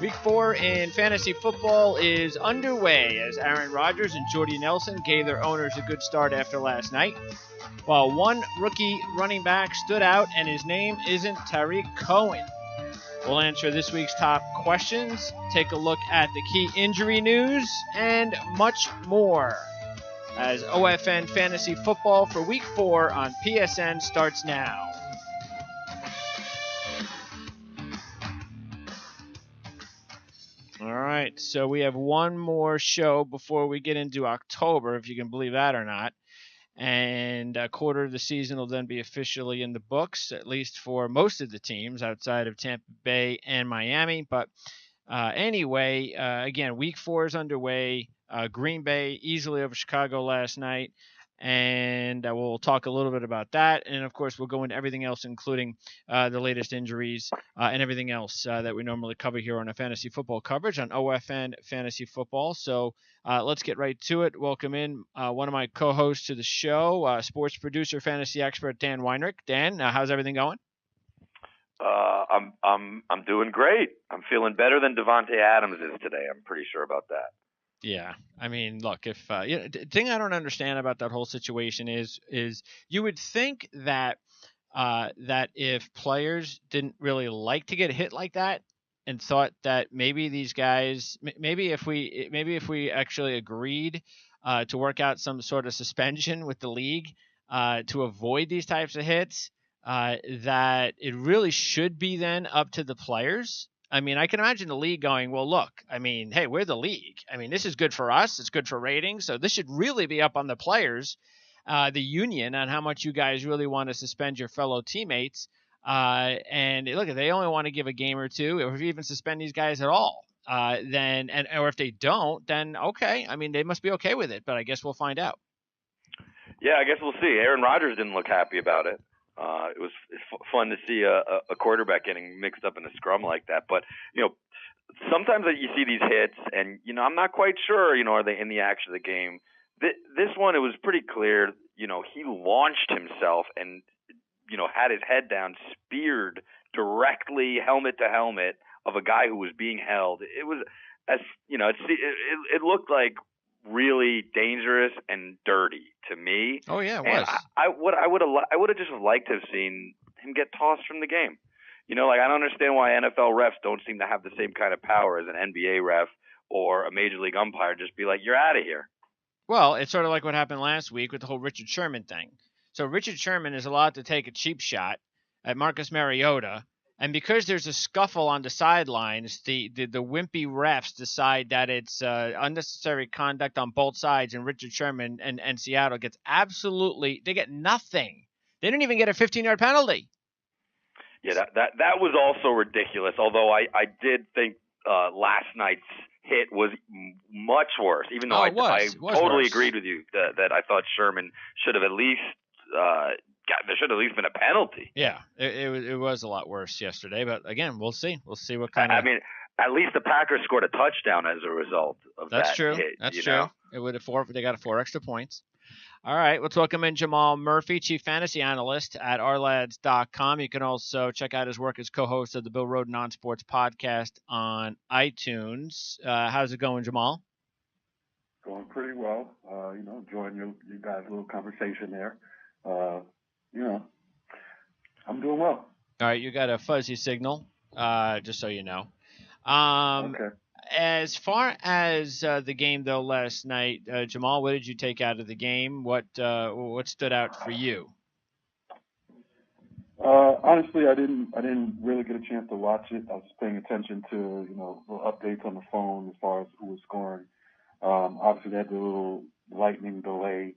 Week 4 in fantasy football is underway as Aaron Rodgers and Jordy Nelson gave their owners a good start after last night, while one rookie running back stood out, and his name isn't Tariq Cohen. We'll answer this week's top questions, take a look at the key injury news, and much more as OFN Fantasy Football for Week 4 on PSN starts now. All right, so we have one more show before we get into October, if you can believe that or not. And a quarter of the season will then be officially in the books, at least for most of the teams outside of Tampa Bay and Miami. But anyway, again, Week 4 is underway. Green Bay easily over Chicago last night. And we'll talk a little bit about that. And, of course, we'll go into everything else, including the latest injuries and everything else that we normally cover here on a fantasy football coverage on OFN Fantasy Football. So let's get right to it. Welcome in one of my co-hosts to the show, sports producer, fantasy expert, Dan Weinrich. Dan, how's everything going? I'm doing great. I'm feeling better than Devontae Adams is today. I'm pretty sure about that. Yeah, I mean, look, if the thing I don't understand about that whole situation is you would think that that if players didn't really like to get hit like that and thought that maybe these guys, maybe if we actually agreed to work out some sort of suspension with the league to avoid these types of hits, that it really should be then up to the players. I mean, I can imagine the league going, well, look, I mean, hey, we're the league. I mean, this is good for us. It's good for ratings. So this should really be up on the players, the union, on how much you guys really want to suspend your fellow teammates. And look, if they only want to give a game or two, or if you even suspend these guys at all, or if they don't, then okay. I mean, they must be okay with it, but I guess we'll find out. Yeah, I guess we'll see. Aaron Rodgers didn't look happy about it. It was fun to see a quarterback getting mixed up in a scrum like that. But, sometimes you see these hits and, I'm not quite sure, are they in the action of the game? This one, it was pretty clear, he launched himself and, had his head down, speared directly helmet to helmet of a guy who was being held. It was, it looked like really dangerous and dirty to me. Oh yeah, it was. I would have just liked to have seen him get tossed from the game. I don't understand why NFL refs don't seem to have the same kind of power as an NBA ref or a major league umpire. Just be like, you're out of here. Well, it's sort of like what happened last week with the whole Richard Sherman thing. So Richard Sherman is allowed to take a cheap shot at Marcus Mariota. And because there's a scuffle on the sidelines, the wimpy refs decide that it's unnecessary conduct on both sides, and Richard Sherman and Seattle gets they get nothing. They didn't even get a 15-yard penalty. Yeah, that was also ridiculous, although I did think last night's hit was much worse, even though I totally agreed with you that I thought Sherman should have at least there should have at least been a penalty. Yeah, it was a lot worse yesterday, but again, we'll see. We'll see what kind of. I mean, at least the Packers scored a touchdown as a result of that. That's true. Hit, That's true. It would have they got 4 extra points. All right, let's welcome in Jamal Murphy, Chief Fantasy Analyst at Ourlads.com. You can also check out his work as co-host of the Bill Roden On Sports podcast on iTunes. How's it going, Jamal? Going pretty well. Enjoying you guys' little conversation there. I'm doing well. All right, you got a fuzzy signal, just so you know. Okay. As far as the game, though, last night, Jamal, what did you take out of the game? What stood out for you? Honestly, I didn't really get a chance to watch it. I was paying attention to little updates on the phone as far as who was scoring. Obviously, they had the little lightning delay,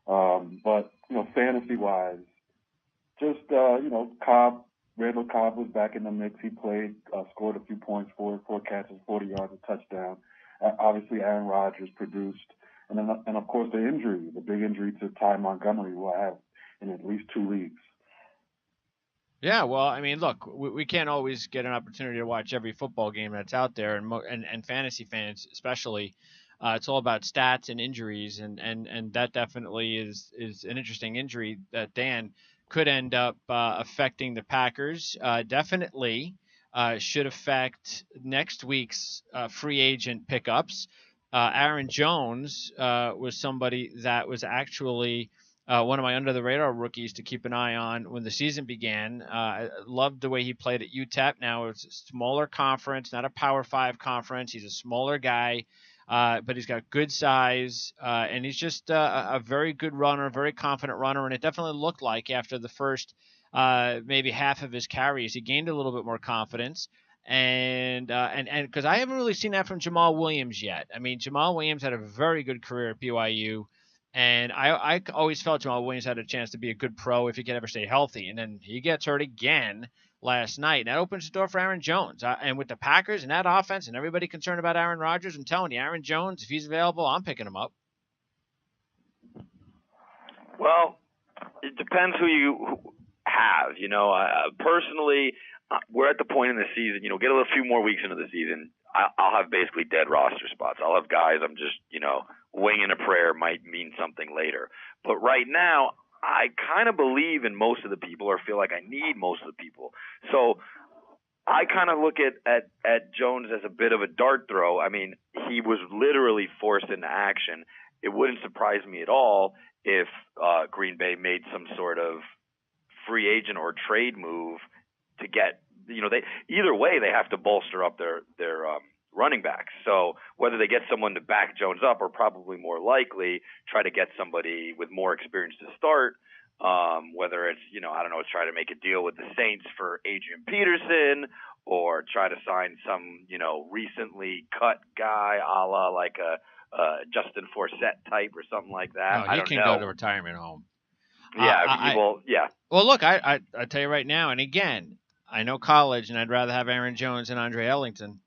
but fantasy wise, just Randall Cobb was back in the mix. He played, scored a few points, four catches, 40 yards, a touchdown. Obviously, Aaron Rodgers produced, and of course the big injury to Ty Montgomery, who I have in at least 2 leagues. Yeah, well, I mean, look, we can't always get an opportunity to watch every football game that's out there, and fantasy fans especially. It's all about stats and injuries, and that definitely is an interesting injury that Dan could end up affecting the Packers. Definitely should affect next week's free agent pickups. Aaron Jones was somebody that was actually one of my under the radar rookies to keep an eye on when the season began. I loved the way he played at UTEP. Now it's a smaller conference, not a Power 5 conference. He's a smaller guy. But he's got good size, and he's just a very good runner, a very confident runner. And it definitely looked like after the first maybe half of his carries, he gained a little bit more confidence. And because I haven't really seen that from Jamal Williams yet. I mean, Jamal Williams had a very good career at BYU, and I always felt Jamal Williams had a chance to be a good pro if he could ever stay healthy. And then he gets hurt again last night. And that opens the door for Aaron Jones. And with the Packers and that offense and everybody concerned about Aaron Rodgers, I'm telling you, Aaron Jones, if he's available, I'm picking him up. Well, it depends who you have. Personally, we're at the point in the season, get a few more weeks into the season. I'll have basically dead roster spots. I'll have guys I'm just, winging a prayer might mean something later. But right now, I kind of believe in most of the people or feel like I need most of the people. So I kind of look at Jones as a bit of a dart throw. I mean, he was literally forced into action. It wouldn't surprise me at all if Green Bay made some sort of free agent or trade move to get, either way they have to bolster up their running backs. So whether they get someone to back Jones up or probably more likely try to get somebody with more experience to start, whether it's, try to make a deal with the Saints for Adrian Peterson or try to sign some, recently cut guy a la like a Justin Forsett type or something like that. No, he can go to retirement home. Yeah, yeah. Well, look, I tell you right now, and again, I know college, and I'd rather have Aaron Jones and Andre Ellington.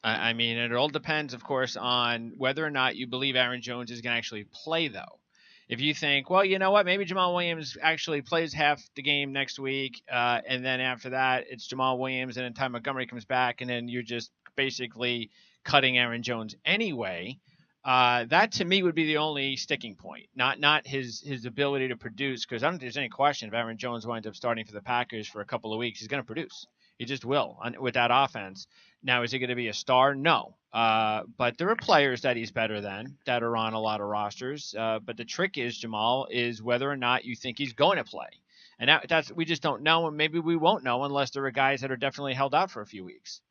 I mean, it all depends, of course, on whether or not you believe Aaron Jones is going to actually play, though. If you think, well, you know what, maybe Jamal Williams actually plays half the game next week, and then after that, it's Jamal Williams, and then Ty Montgomery comes back, and then you're just basically cutting Aaron Jones anyway, that to me would be the only sticking point, not his ability to produce, because I don't think there's any question if Aaron Jones winds up starting for the Packers for a couple of weeks, he's going to produce. He just will with that offense. Now, is he going to be a star? No. But there are players that he's better than that are on a lot of rosters. But the trick is, Jamal, is whether or not you think he's going to play. And that's we just don't know, and maybe we won't know unless there are guys that are definitely held out for a few weeks.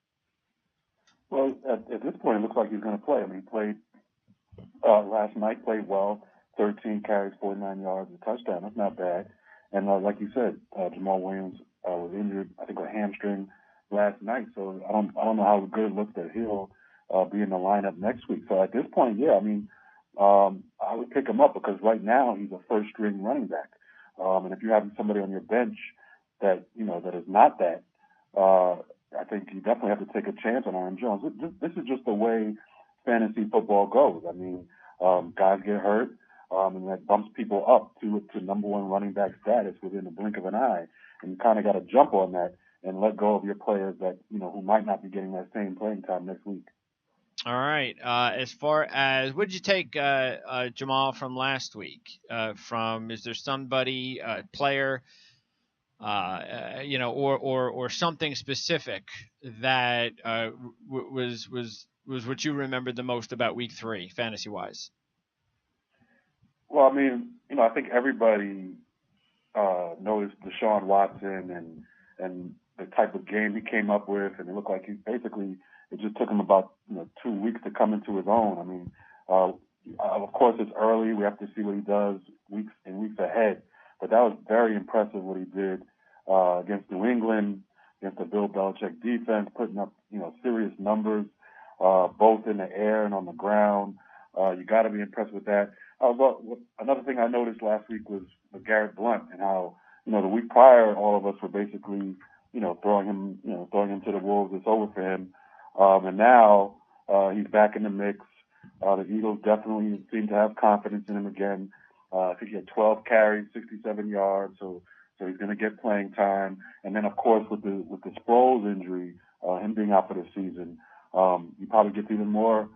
Well, at this point, it looks like he's going to play. I mean, he played last night, played well, 13 carries, 49 yards, a touchdown. That's not bad. And like you said, Jamal Williams was injured, I think, with a hamstring last night. So I don't know how good it looks that he'll be in the lineup next week. So at this point, yeah, I mean, I would pick him up because right now he's a first-string running back. And if you're having somebody on your bench that that is not that, I think you definitely have to take a chance on Aaron Jones. This is just the way fantasy football goes. I mean, guys get hurt, and that bumps people up to number one running back status within the blink of an eye. And you kind of got to jump on that and let go of your players that who might not be getting that same playing time next week. All right. As far as what did you take, Jamal, from last week? Is there somebody, player, or something specific that was what you remembered the most about week 3, fantasy wise? Well, I mean, I think everybody noticed Deshaun Watson and the type of game he came up with, and it looked like it just took him about 2 weeks to come into his own. I mean, of course it's early. We have to see what he does weeks ahead. But that was very impressive what he did against New England, against the Bill Belichick defense, putting up serious numbers both in the air and on the ground. You got to be impressed with that. Another thing I noticed last week was Garrett Blount and how the week prior all of us were basically throwing him to the wolves. It's over for him. And now he's back in the mix. The Eagles definitely seem to have confidence in him again. I think he had 12 carries, 67 yards, so he's going to get playing time. And then, of course, with the Sproles injury, him being out for the season, he probably gets even more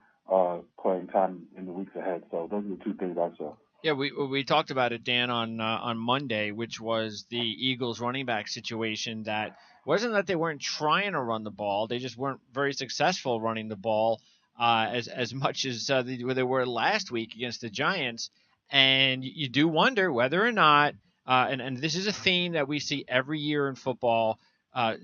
playing time in the weeks ahead. So those are the two things I saw. Yeah, we talked about it, Dan, on Monday, which was the Eagles running back situation. That wasn't that they weren't trying to run the ball; they just weren't very successful running the ball as much as they were last week against the Giants. And you do wonder whether or not, and this is a theme that we see every year in football.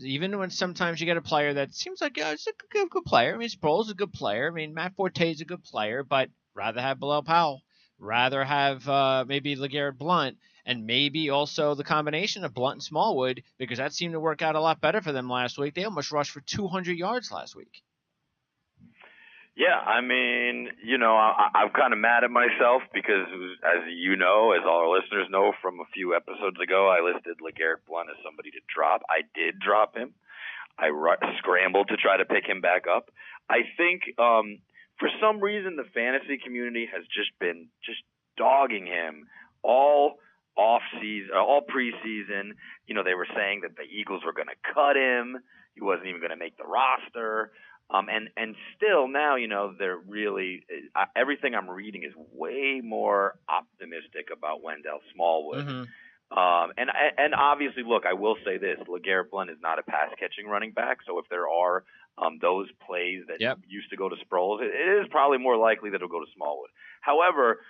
Even when sometimes you get a player that seems like it's a good player. I mean, Sproles is a good player. I mean, Matt Forte is a good player, but rather have Bilal Powell, rather have maybe LeGarrette Blunt, and maybe also the combination of Blunt and Smallwood, because that seemed to work out a lot better for them last week. They almost rushed for 200 yards last week. Yeah, I mean, I'm kind of mad at myself because, as you know, as all our listeners know from a few episodes ago, I listed LeGarrette Blunt as somebody to drop. I did drop him. I scrambled to try to pick him back up. I think for some reason the fantasy community has just been dogging him all off season, all preseason. They were saying that the Eagles were going to cut him. He wasn't even going to make the roster. And still now, they're really everything I'm reading is way more optimistic about Wendell Smallwood. Mm-hmm. And obviously, look, I will say this: LeGarrette Blunt is not a pass catching running back. So if there are those plays that used to go to Sproles, it is probably more likely that it'll go to Smallwood. However,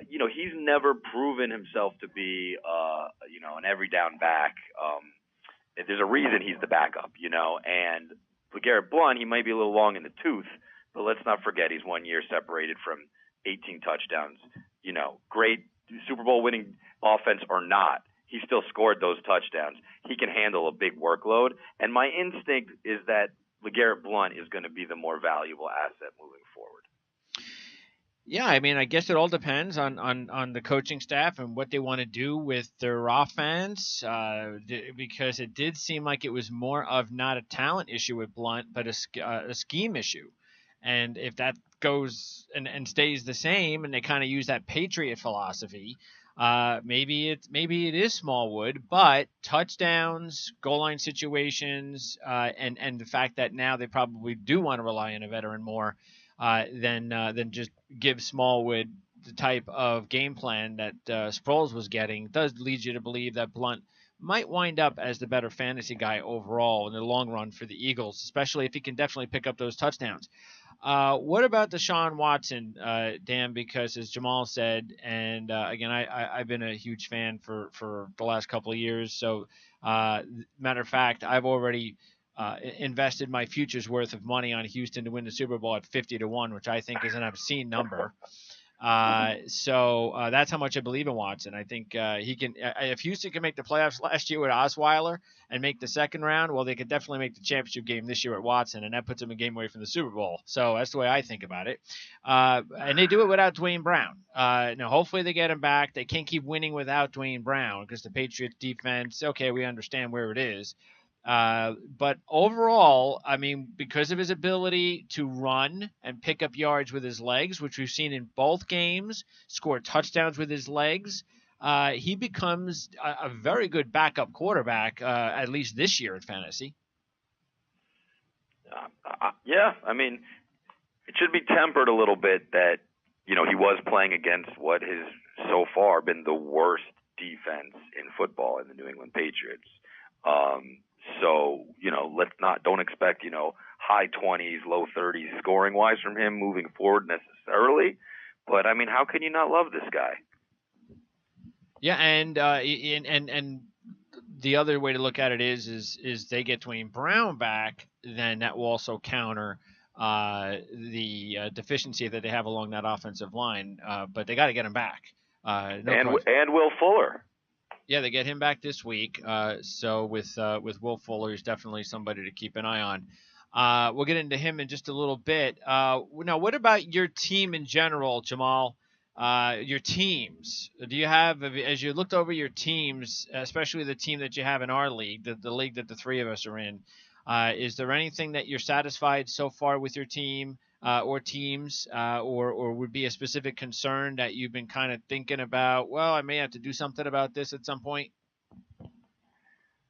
he's never proven himself to be, an every down back. There's a reason he's the backup, and LeGarrette Blunt, he might be a little long in the tooth, but let's not forget he's 1 year separated from 18 touchdowns. Great Super Bowl winning offense or not, he still scored those touchdowns. He can handle a big workload, and my instinct is that LeGarrette Blunt is going to be the more valuable asset moving forward. Yeah, I mean, I guess it all depends on the coaching staff and what they want to do with their offense, because it did seem like it was more of not a talent issue with Blunt, but a scheme issue. And if that goes and stays the same, and they kind of use that Patriot philosophy, maybe it is Smallwood, but touchdowns, goal line situations, and the fact that now they probably do want to rely on a veteran more than just give Smallwood the type of game plan that Sproles was getting, does lead you to believe that Blunt might wind up as the better fantasy guy overall in the long run for the Eagles, especially if he can definitely pick up those touchdowns. What about Deshaun Watson, Dan? Because as Jamal said, and again, I've been a huge fan for the last couple of years. So, matter of fact, I've already invested my future's worth of money on Houston to win the Super Bowl at 50-1, which I think is an obscene number. So that's how much I believe in Watson. I think he can. If Houston can make the playoffs last year with Osweiler and make the second round, well, they could definitely make the championship game this year at Watson, and that puts them a game away from the Super Bowl. So that's the way I think about it. And they do it without Dwayne Brown. Now, hopefully they get him back. They can't keep winning without Dwayne Brown because the Patriots defense. Okay, we understand where it is. But overall, I mean, because of his ability to run and pick up yards with his legs, which we've seen in both games, score touchdowns with his legs, he becomes a very good backup quarterback, at least this year in fantasy. Yeah, I mean, it should be tempered a little bit that, he was playing against what has so far been the worst defense in football in the New England Patriots. So, don't expect, high 20s, low 30s scoring wise from him moving forward necessarily. But I mean, how can you not love this guy? Yeah. And the other way to look at it is they get Dwayne Brown back, then that will also counter the deficiency that they have along that offensive line. But they got to get him back. And Will Fuller. Yeah, they get him back this week. So with Will Fuller, he's definitely somebody to keep an eye on. We'll get into him in just a little bit. Now, what about your team in general, Jamal? Your teams. Do you have, as you looked over your teams, especially the team that you have in our league, the league that the three of us are in, is there anything that you're satisfied so far with your team? Or teams, or would be a specific concern that you've been kind of thinking about? Well, I may have to do something about this at some point.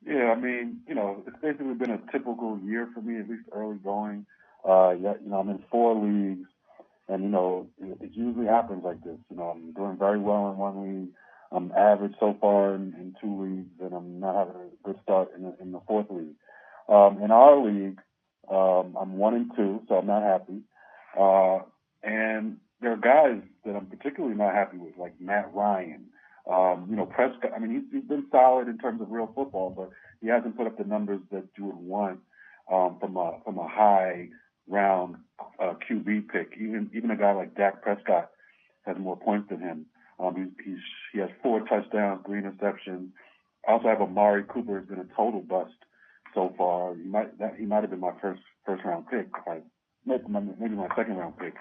Yeah, I mean, it's basically been a typical year for me, at least early going. I'm in 4 leagues. And, it usually happens like this. I'm doing very well in one league. I'm average so far in two leagues, and I'm not having a good start in the fourth league. In our league, I'm 1-2, so I'm not happy. And there are guys that I'm particularly not happy with, like Matt Ryan. Prescott. I mean, he's been solid in terms of real football, but he hasn't put up the numbers that you would want from a high round QB pick. Even a guy like Dak Prescott has more points than him. He has 4 touchdowns, 3 interceptions. I also have Amari Cooper has been a total bust so far. He might have been my first round pick. Maybe my second round pick.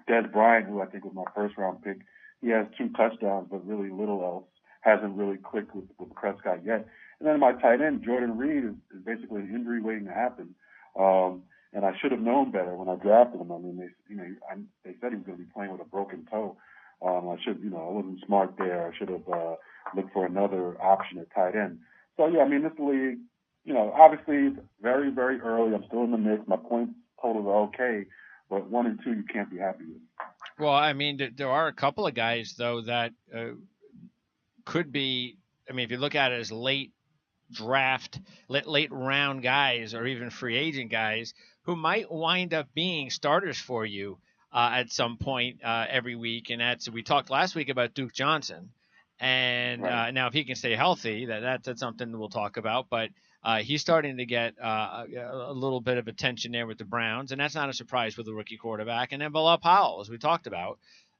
Des Bryant, who I think was my first round pick, he has 2 touchdowns, but really little else. Hasn't really clicked with Prescott yet. And then my tight end, Jordan Reed, is basically an injury waiting to happen. And I should have known better when I drafted him. I mean, they said he was going to be playing with a broken toe. I wasn't smart there. I should have looked for another option at tight end. So yeah, I mean, this league, obviously it's very, very early. I'm still in the mix. My points totals are okay, but 1 and 2 you can't be happy with. Well, I mean, there are a couple of guys though that could be. I mean, if you look at it as late round guys, or even free agent guys who might wind up being starters for you at some point every week. And we talked last week about Duke Johnson, and Right. now if he can stay healthy, that's something we'll talk about. But he's starting to get a little bit of attention there with the Browns, and that's not a surprise with a rookie quarterback. And then Bilal Powell, as we talked about.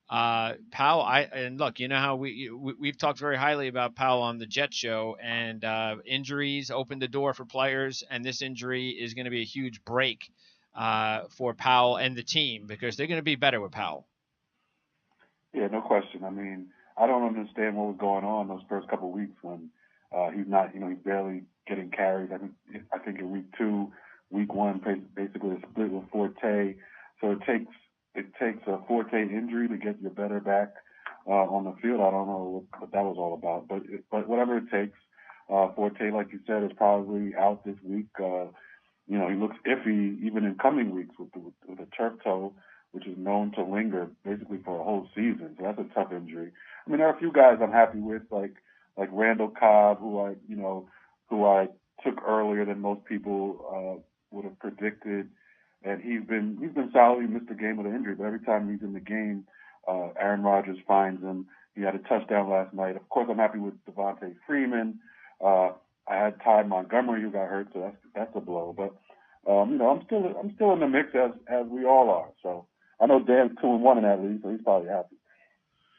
Powell, and look, you know how we've talked very highly about Powell on the Jet Show, and injuries open the door for players, and this injury is going to be a huge break for Powell and the team, because they're going to be better with Powell. Yeah, no question. I mean, I don't understand what was going on those first couple of weeks when he's not, he's barely getting carries. I think in week 2, week 1, basically a split with Forte. So it takes a Forte injury to get your better back on the field. I don't know what that was all about, but whatever it takes. Forte, like you said, is probably out this week. He looks iffy even in coming weeks with a turf toe, which is known to linger basically for a whole season. So that's a tough injury. I mean, there are a few guys I'm happy with, like Randall Cobb, who I took earlier than most people would have predicted. And he's been solid. He missed a game with an injury, but every time he's in the game, Aaron Rodgers finds him. He had a touchdown last night. Of course, I'm happy with Devontae Freeman. I had Ty Montgomery, who got hurt, so that's a blow. But I'm still in the mix as we all are. So I know Dan's 2-1 in that league, so he's probably happy.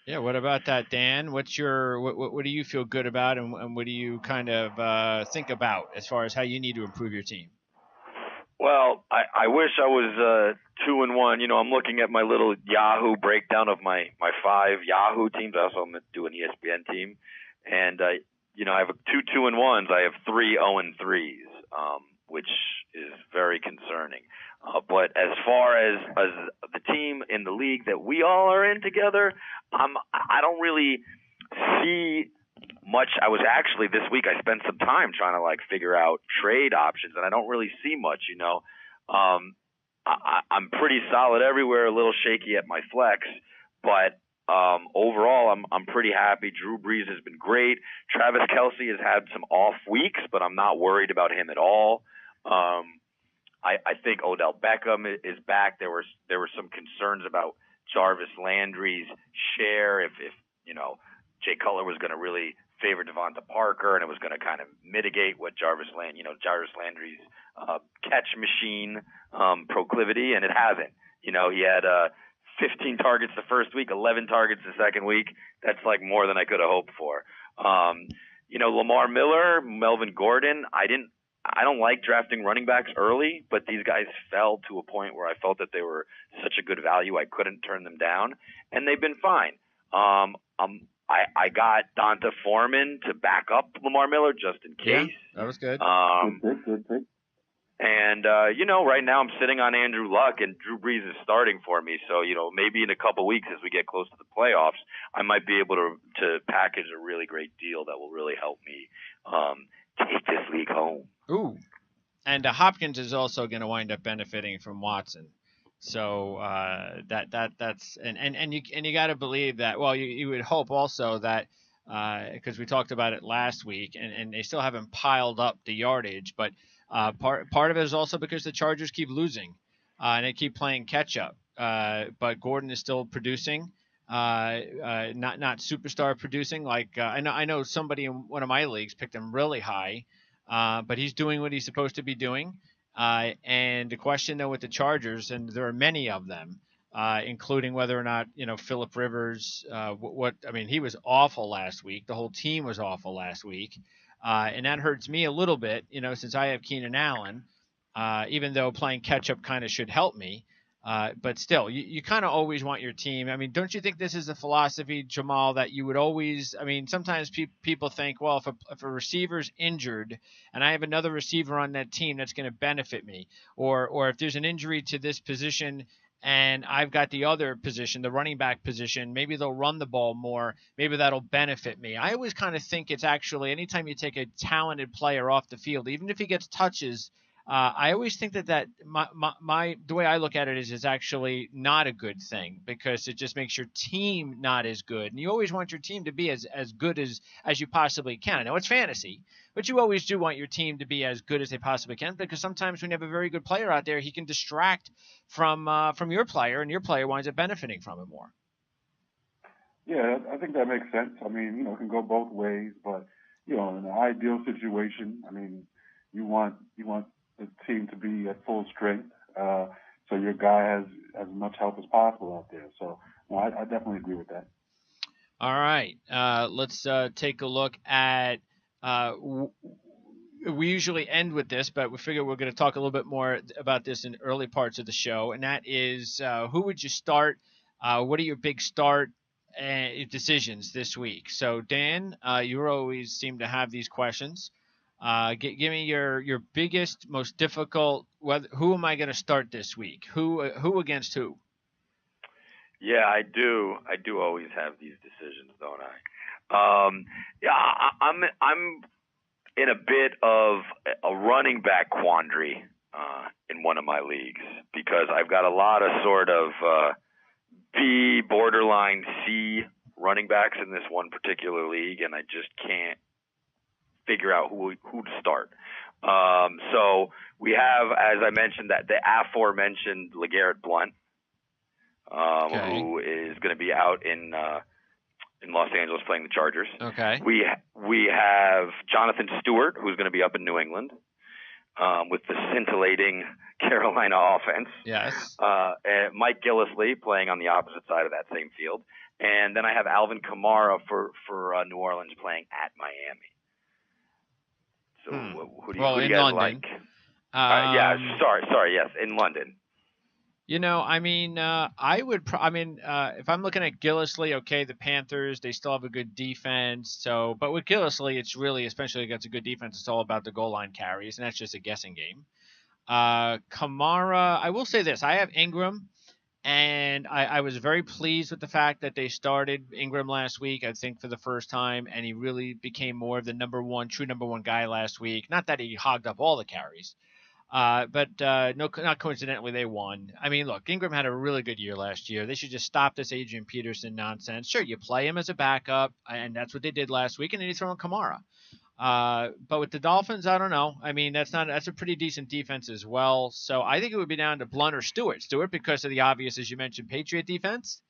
Yeah. What about that, Dan? What do you feel good about, and what do you kind of think about as far as how you need to improve your team? Well, I wish I was 2-1. I'm looking at my little Yahoo breakdown of my 5 Yahoo teams. I also do an ESPN team, and I have 2 2-1s. I have 3 0-3s, which is very concerning. But as far as the team in the league that we all are in together, I don't really see much. I was actually this week, I spent some time trying to figure out trade options, and I don't really see much. I'm pretty solid everywhere, a little shaky at my flex, but overall I'm pretty happy. Drew Brees has been great. Travis Kelce has had some off weeks, but I'm not worried about him at all. I think Odell Beckham is back. There were some concerns about Jarvis Landry's share if Jay Cutler was going to really favor Devonta Parker, and it was going to kind of mitigate what Jarvis Landry's catch machine proclivity, and it hasn't. He had 15 targets the first week, 11 targets the second week. That's more than I could have hoped for. Lamar Miller, Melvin Gordon, I don't like drafting running backs early, but these guys fell to a point where I felt that they were such a good value I couldn't turn them down, and they've been fine. I got Donta Foreman to back up Lamar Miller just in case. Yeah, that was good. Good. And right now I'm sitting on Andrew Luck, and Drew Brees is starting for me. So maybe in a couple weeks as we get close to the playoffs, I might be able to package a really great deal that will really help me take this league home. Ooh, and Hopkins is also going to wind up benefiting from Watson. So that's and you got to believe that. Well, you would hope also that because we talked about it last week, and they still haven't piled up the yardage, but part of it is also because the Chargers keep losing and they keep playing catch up. But Gordon is still producing. Not superstar producing like I know somebody in one of my leagues picked him really high, but he's doing what he's supposed to be doing. And the question though with the Chargers, and there are many of them, including whether or not Philip Rivers. What I mean, he was awful last week. The whole team was awful last week, and that hurts me a little bit. Since I have Keenan Allen, even though playing catch up kind of should help me. But still, you kind of always want your team. I mean, don't you think this is a philosophy, Jamal, that you would always? I mean, sometimes people think, well, if a receiver's injured and I have another receiver on that team, that's going to benefit me. Or if there's an injury to this position and I've got the other position, the running back position, maybe they'll run the ball more. Maybe that'll benefit me. I always kind of think it's actually anytime you take a talented player off the field, even if he gets touches, I always think that my the way I look at it is actually not a good thing because it just makes your team not as good. And you always want your team to be as good as you possibly can. I know it's fantasy, but you always do want your team to be as good as they possibly can because sometimes when you have a very good player out there, he can distract from your player, and your player winds up benefiting from it more. Yeah, I think that makes sense. I mean, it can go both ways, but in an ideal situation, I mean, you want the team to be at full strength, so your guy has as much help as possible out there. So, well, I definitely agree with that. All right, let's take a look at. We usually end with this, but we figure we're going to talk a little bit more about this in early parts of the show, and that is who would you start? What are your big start decisions this week? So, Dan, you always seem to have these questions. Give me your biggest, most difficult. Who am I going to start this week? Who against who? Yeah, I do. I do always have these decisions, don't I? Yeah, I'm in a bit of a running back quandary in one of my leagues because I've got a lot of sort of B, borderline C running backs in this one particular league, and I just can't figure out who to start. So we have, as I mentioned, that the aforementioned LeGarrette Blount, who is going to be out in Los Angeles playing the Chargers. Okay. We have Jonathan Stewart, who's going to be up in New England with the scintillating Carolina offense. Yes. And Mike Gillislee playing on the opposite side of that same field. And then I have Alvin Kamara for New Orleans playing at Miami. So who do you guys London. like? Sorry, yes, in London. I mean, I would. If I'm looking at Gillislee, okay, the Panthers, they still have a good defense. So, but with Gillislee, it's really, especially against a good defense, it's all about the goal line carries, and that's just a guessing game. Kamara, I will say this: I have Ingram, and I was very pleased with the fact that they started Ingram last week. I think for the first time, and he really became more of the true number one guy last week. Not that he hogged up all the carries. But not coincidentally, they won. I mean, look, Ingram had a really good year last year. They should just stop this Adrian Peterson nonsense. Sure, you play him as a backup, and that's what they did last week, and then you throw in Kamara. But with the Dolphins, I don't know. I mean, that's a pretty decent defense as well. So I think it would be down to Blount or Stewart. Stewart because of the obvious, as you mentioned, Patriot defense.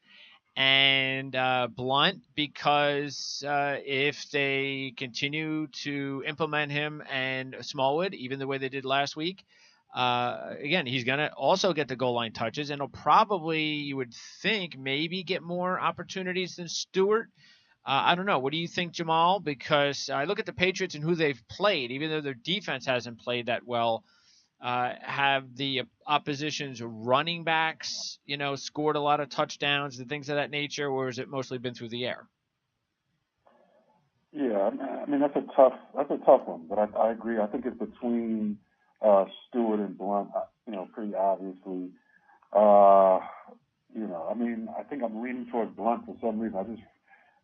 And Blount because if they continue to implement him and Smallwood, even the way they did last week, again, he's going to also get the goal line touches, and he'll probably, you would think, maybe get more opportunities than Stewart. I don't know. What do you think, Jamal? Because I look at the Patriots and who they've played, even though their defense hasn't played that well. Have the opposition's running backs, scored a lot of touchdowns and things of that nature, or has it mostly been through the air? Yeah, I mean that's a tough one, but I agree. I think it's between Stewart and Blount. Pretty obviously. I mean, I think I'm leaning towards Blount for some reason.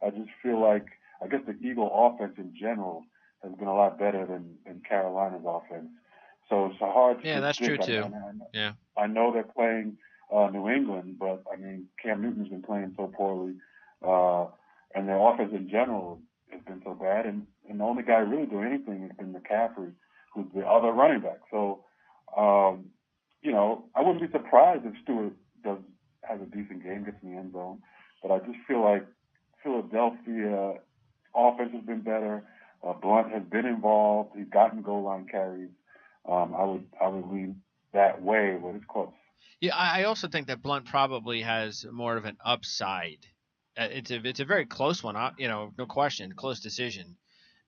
I just feel like I guess the Eagle offense in general has been a lot better than Carolina's offense. So it's hard to predict. That's true too. I know they're playing New England, but I mean, Cam Newton's been playing so poorly, and their offense in general has been so bad, and the only guy really doing anything has been McCaffrey, who's the other running back. So, I wouldn't be surprised if Stewart has a decent game, gets in the end zone, but I just feel like Philadelphia offense has been better. Blunt has been involved. He's gotten goal line carries. I would lean that way, but it's close. Yeah, I also think that Blunt probably has more of an upside. It's a very close one, no question, close decision.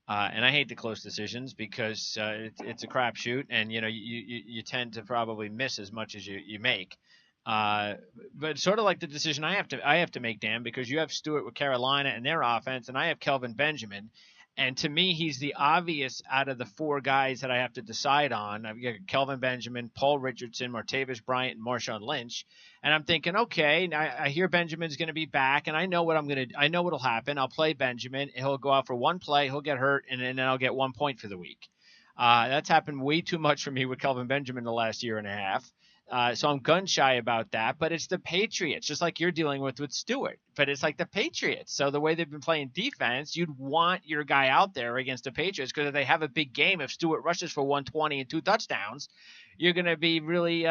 And I hate the close decisions because it's a crapshoot, and you tend to probably miss as much as you make. But sort of like the decision I have to make, Dan, because you have Stewart with Carolina and their offense, and I have Kelvin Benjamin. And to me, he's the obvious out of the four guys that I have to decide on. I've got Kelvin Benjamin, Paul Richardson, Martavis Bryant, and Marshawn Lynch. And I'm thinking, okay, I hear Benjamin's going to be back, and I know what'll happen. I'll play Benjamin. He'll go out for one play, he'll get hurt, and then I'll get 1 point for the week. That's happened way too much for me with Kelvin Benjamin the last year and a half. So I'm gun shy about that, but it's the Patriots, just like you're dealing with Stewart. But it's like the Patriots. So the way they've been playing defense, you'd want your guy out there against the Patriots because if they have a big game, if Stewart rushes for 120 and 2 touchdowns, you're going to be really,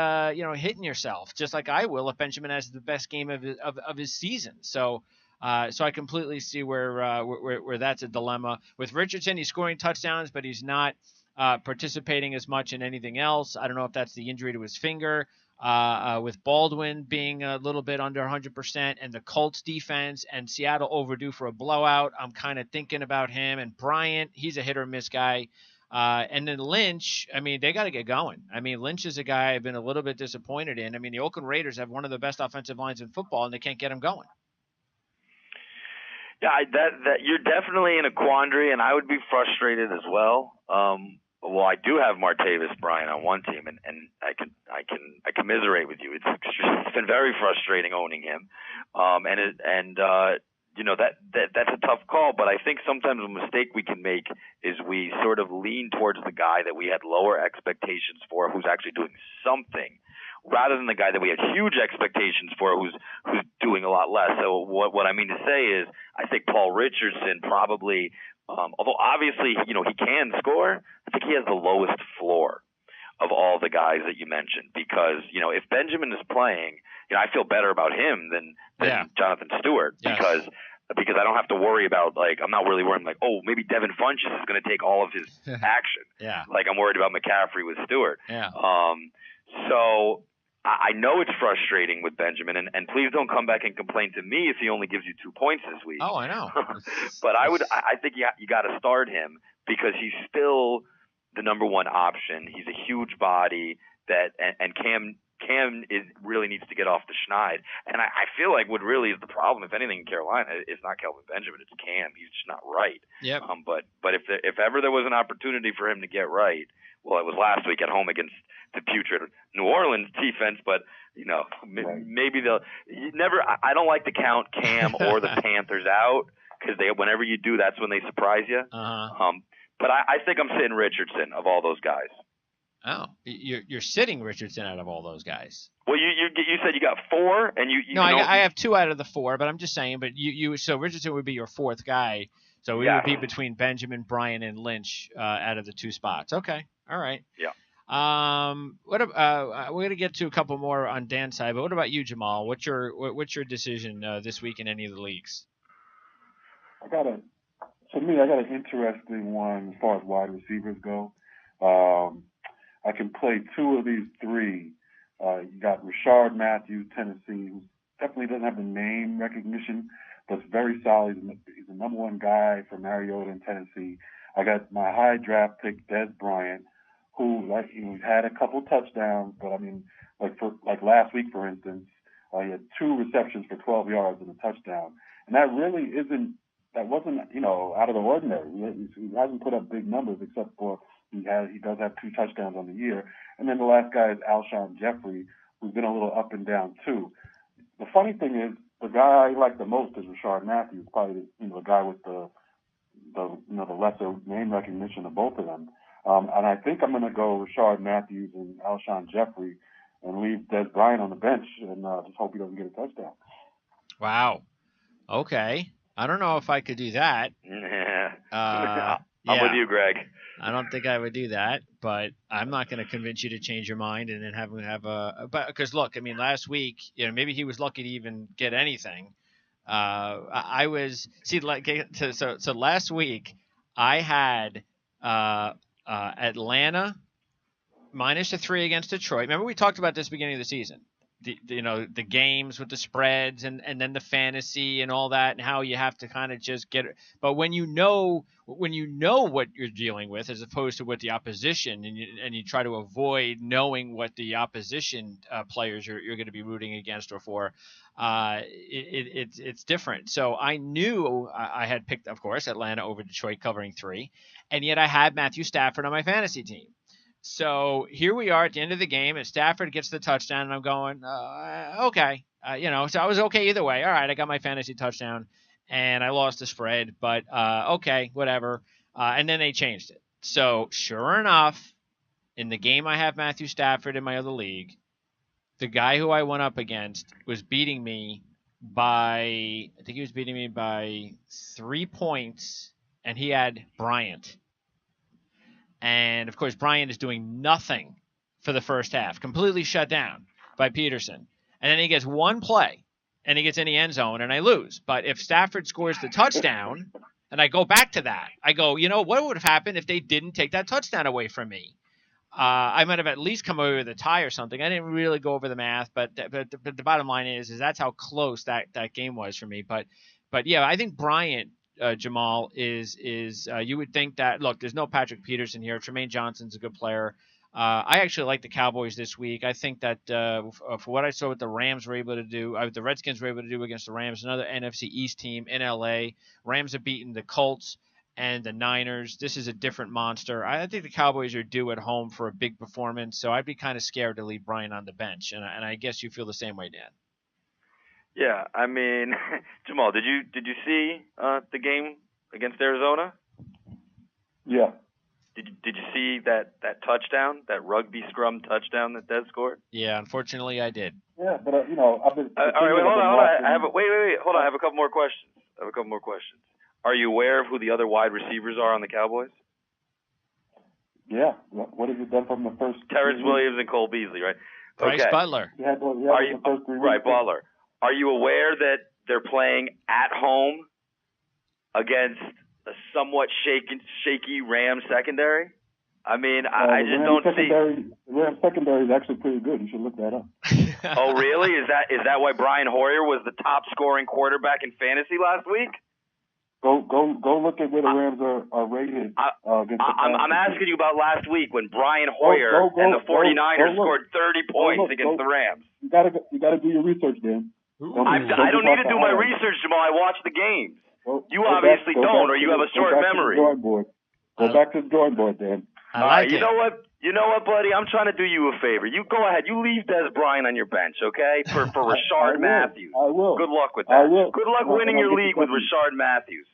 hitting yourself, just like I will if Benjamin has the best game of his season. So I completely see where that's a dilemma. With Richardson, he's scoring touchdowns, but he's not participating as much in anything else. I don't know if that's the injury to his finger. With Baldwin being a little bit under 100% and the Colts defense and Seattle overdue for a blowout, I'm kind of thinking about him. And Bryant, he's a hit or miss guy. And then Lynch, I mean, they got to get going. I mean, Lynch is a guy I've been a little bit disappointed in. I mean, the Oakland Raiders have one of the best offensive lines in football, and they can't get him going. Yeah, that you're definitely in a quandary, and I would be frustrated as well. Well, I do have Martavis Bryant on one team, and I commiserate with you. It's been very frustrating owning him, that's a tough call. But I think sometimes a mistake we can make is we sort of lean towards the guy that we had lower expectations for, who's actually doing something, rather than the guy that we had huge expectations for, who's doing a lot less. So what I mean to say is, I think Paul Richardson probably. Although obviously, he can score, I think he has the lowest floor of all the guys that you mentioned because, if Benjamin is playing, I feel better about him than Jonathan Stewart because I don't have to worry about, I'm not really worried, maybe Devin Funchess is going to take all of his action. Like I'm worried about McCaffrey with Stewart. So I know it's frustrating with Benjamin, and please don't come back and complain to me if he only gives you 2 points this week. Oh, I know. But I think you got to start him because he's still the number one option. He's a huge body and Cam really needs to get off the schneid. And I feel like what really is the problem, if anything, in Carolina, is not Kelvin Benjamin, it's Cam. He's just not right. Yep. But if ever there was an opportunity for him to get right, well, it was last week at home against the putrid New Orleans defense, but maybe I don't like to count Cam or the Panthers out because whenever you do, that's when they surprise you. But I think I'm sitting Richardson of all those guys. Oh, you're sitting Richardson out of all those guys. Well, you said you got 4, and I have 2 out of the 4, but I'm just saying. But so Richardson would be your 4th guy. So we would be between Benjamin, Bryant, and Lynch out of the 2 spots. Okay, all right. Yeah. We're gonna get to a couple more on Dan's side, but what about you, Jamal? What's your decision this week in any of the leagues? I got an interesting one as far as wide receivers go. I can play 2 of these 3. You got Rashard Matthews, Tennessee, who definitely doesn't have the name recognition, but is very solid. He's the number 1 guy for Mariota in Tennessee. I got my high draft pick, Des Bryant, who he's had a couple touchdowns, but I mean, like last week, for instance, he had 2 receptions for 12 yards and a touchdown, and that wasn't out of the ordinary. He hasn't put up big numbers except for he does have 2 touchdowns on the year. And then the last guy is Alshon Jeffrey, who's been a little up and down too. The funny thing is, the guy I like the most is Rashard Matthews, probably the guy with the lesser name recognition of both of them. And I think I'm going to go Rashard Matthews and Alshon Jeffrey. and leave Des Bryant on the bench and just hope he doesn't get a touchdown. Wow. Okay. I don't know if I could do that. I'm with you, Greg. I don't think I would do that, but I'm not going to convince you to change your mind and then have a. But because look, I mean, last week, maybe he was lucky to even get anything. I was so last week I had Atlanta -3 against Detroit. Remember we talked about this beginning of the season. The games with the spreads and then the fantasy and all that and how you have to kind of just get it. But when you know what you're dealing with as opposed to what the opposition and you try to avoid knowing what the opposition players you're going to be rooting against or for, it's different. So I knew I had picked, of course, Atlanta over Detroit covering 3, and yet I had Matthew Stafford on my fantasy team. So here we are at the end of the game, and Stafford gets the touchdown, and I'm going, okay. So I was okay either way. All right, I got my fantasy touchdown, and I lost the spread, but okay, whatever. And then they changed it. So sure enough, in the game I have Matthew Stafford in my other league, the guy who I went up against was beating me by 3 points, and he had Bryant. And, of course, Bryant is doing nothing for the first half, completely shut down by Peterson. And then he gets one play, and he gets in the end zone, and I lose. But if Stafford scores the touchdown, and I go back to that, I go, what would have happened if they didn't take that touchdown away from me? I might have at least come away with a tie or something. I didn't really go over the math, but the bottom line is that's how close that game was for me. But yeah, I think Bryant, Jamal, is you would think that, look, there's no Patrick Peterson here. Tremaine Johnson's a good player. I actually like the Cowboys this week. I think that for what I saw what the Rams were able to do, the Redskins were able to do against the Rams, another NFC East team in L.A. Rams have beaten the Colts and the Niners. This is a different monster. I think the Cowboys are due at home for a big performance, so I'd be kind of scared to leave Bryant on the bench, and I guess you feel the same way, Dan. Yeah, I mean, Jamal, did you see the game against Arizona? Yeah. Did you see that touchdown, that rugby scrum touchdown that Dez scored? Yeah, unfortunately, I did. Yeah, but I've been. All right, wait, hold on. Wait, hold on. I have a couple more questions. Are you aware of who the other wide receivers are on the Cowboys? Yeah. What have you done from the first? Terrence Williams and Cole Beasley, right? Bryce Butler. Butler. Are you aware that they're playing at home against a somewhat shaky Rams secondary? I mean, I just don't see. The Rams secondary is actually pretty good. You should look that up. Oh, really? Is that why Brian Hoyer was the top scoring quarterback in fantasy last week? Go look at where the Rams are rated. I'm asking you about last week when Brian Hoyer and the 49ers scored 30 points against the Rams. You gotta do your research, Dan. I don't need to do my research, Jamal. I watch the games. You obviously don't, or you have a short memory. Go back to the drawing board, Dan. You know what, buddy? I'm trying to do you a favor. You go ahead. You leave Des Bryant on your bench, okay? For Rashard Matthews. I will. Good luck with that. I will. Good luck winning your league with Rashard Matthews.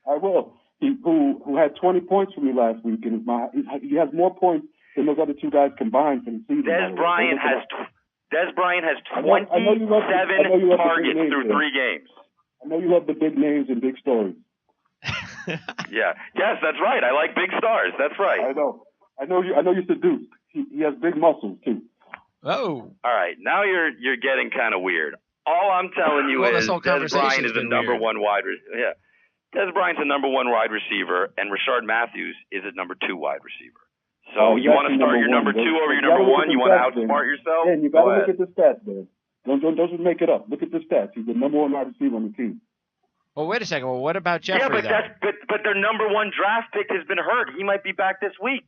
I will. Who had 20 points for me last week, and he has more points than those other two guys combined for the season. Des Bryant has 27 targets through 3 games. I know you love the big names and big stories. Yeah. Yes, that's right. I like big stars. That's right. I know you're seduced. He has big muscles too. Oh. All right. Now you're getting kind of weird. All I'm telling you is Des Bryant is the number one wide receiver. Yeah. Des Bryant's the number 1 wide receiver, and Rashard Matthews is a number 2 wide receiver. So you want to start your number 2 over your number 1? You want to outsmart yourself? And you got to look at the stats, man. Don't just make it up. Look at the stats. He's the number 1 wide receiver on the team. Well, wait a second. Well, what about Jeffrey? Yeah, but their number 1 draft pick has been hurt. He might be back this week.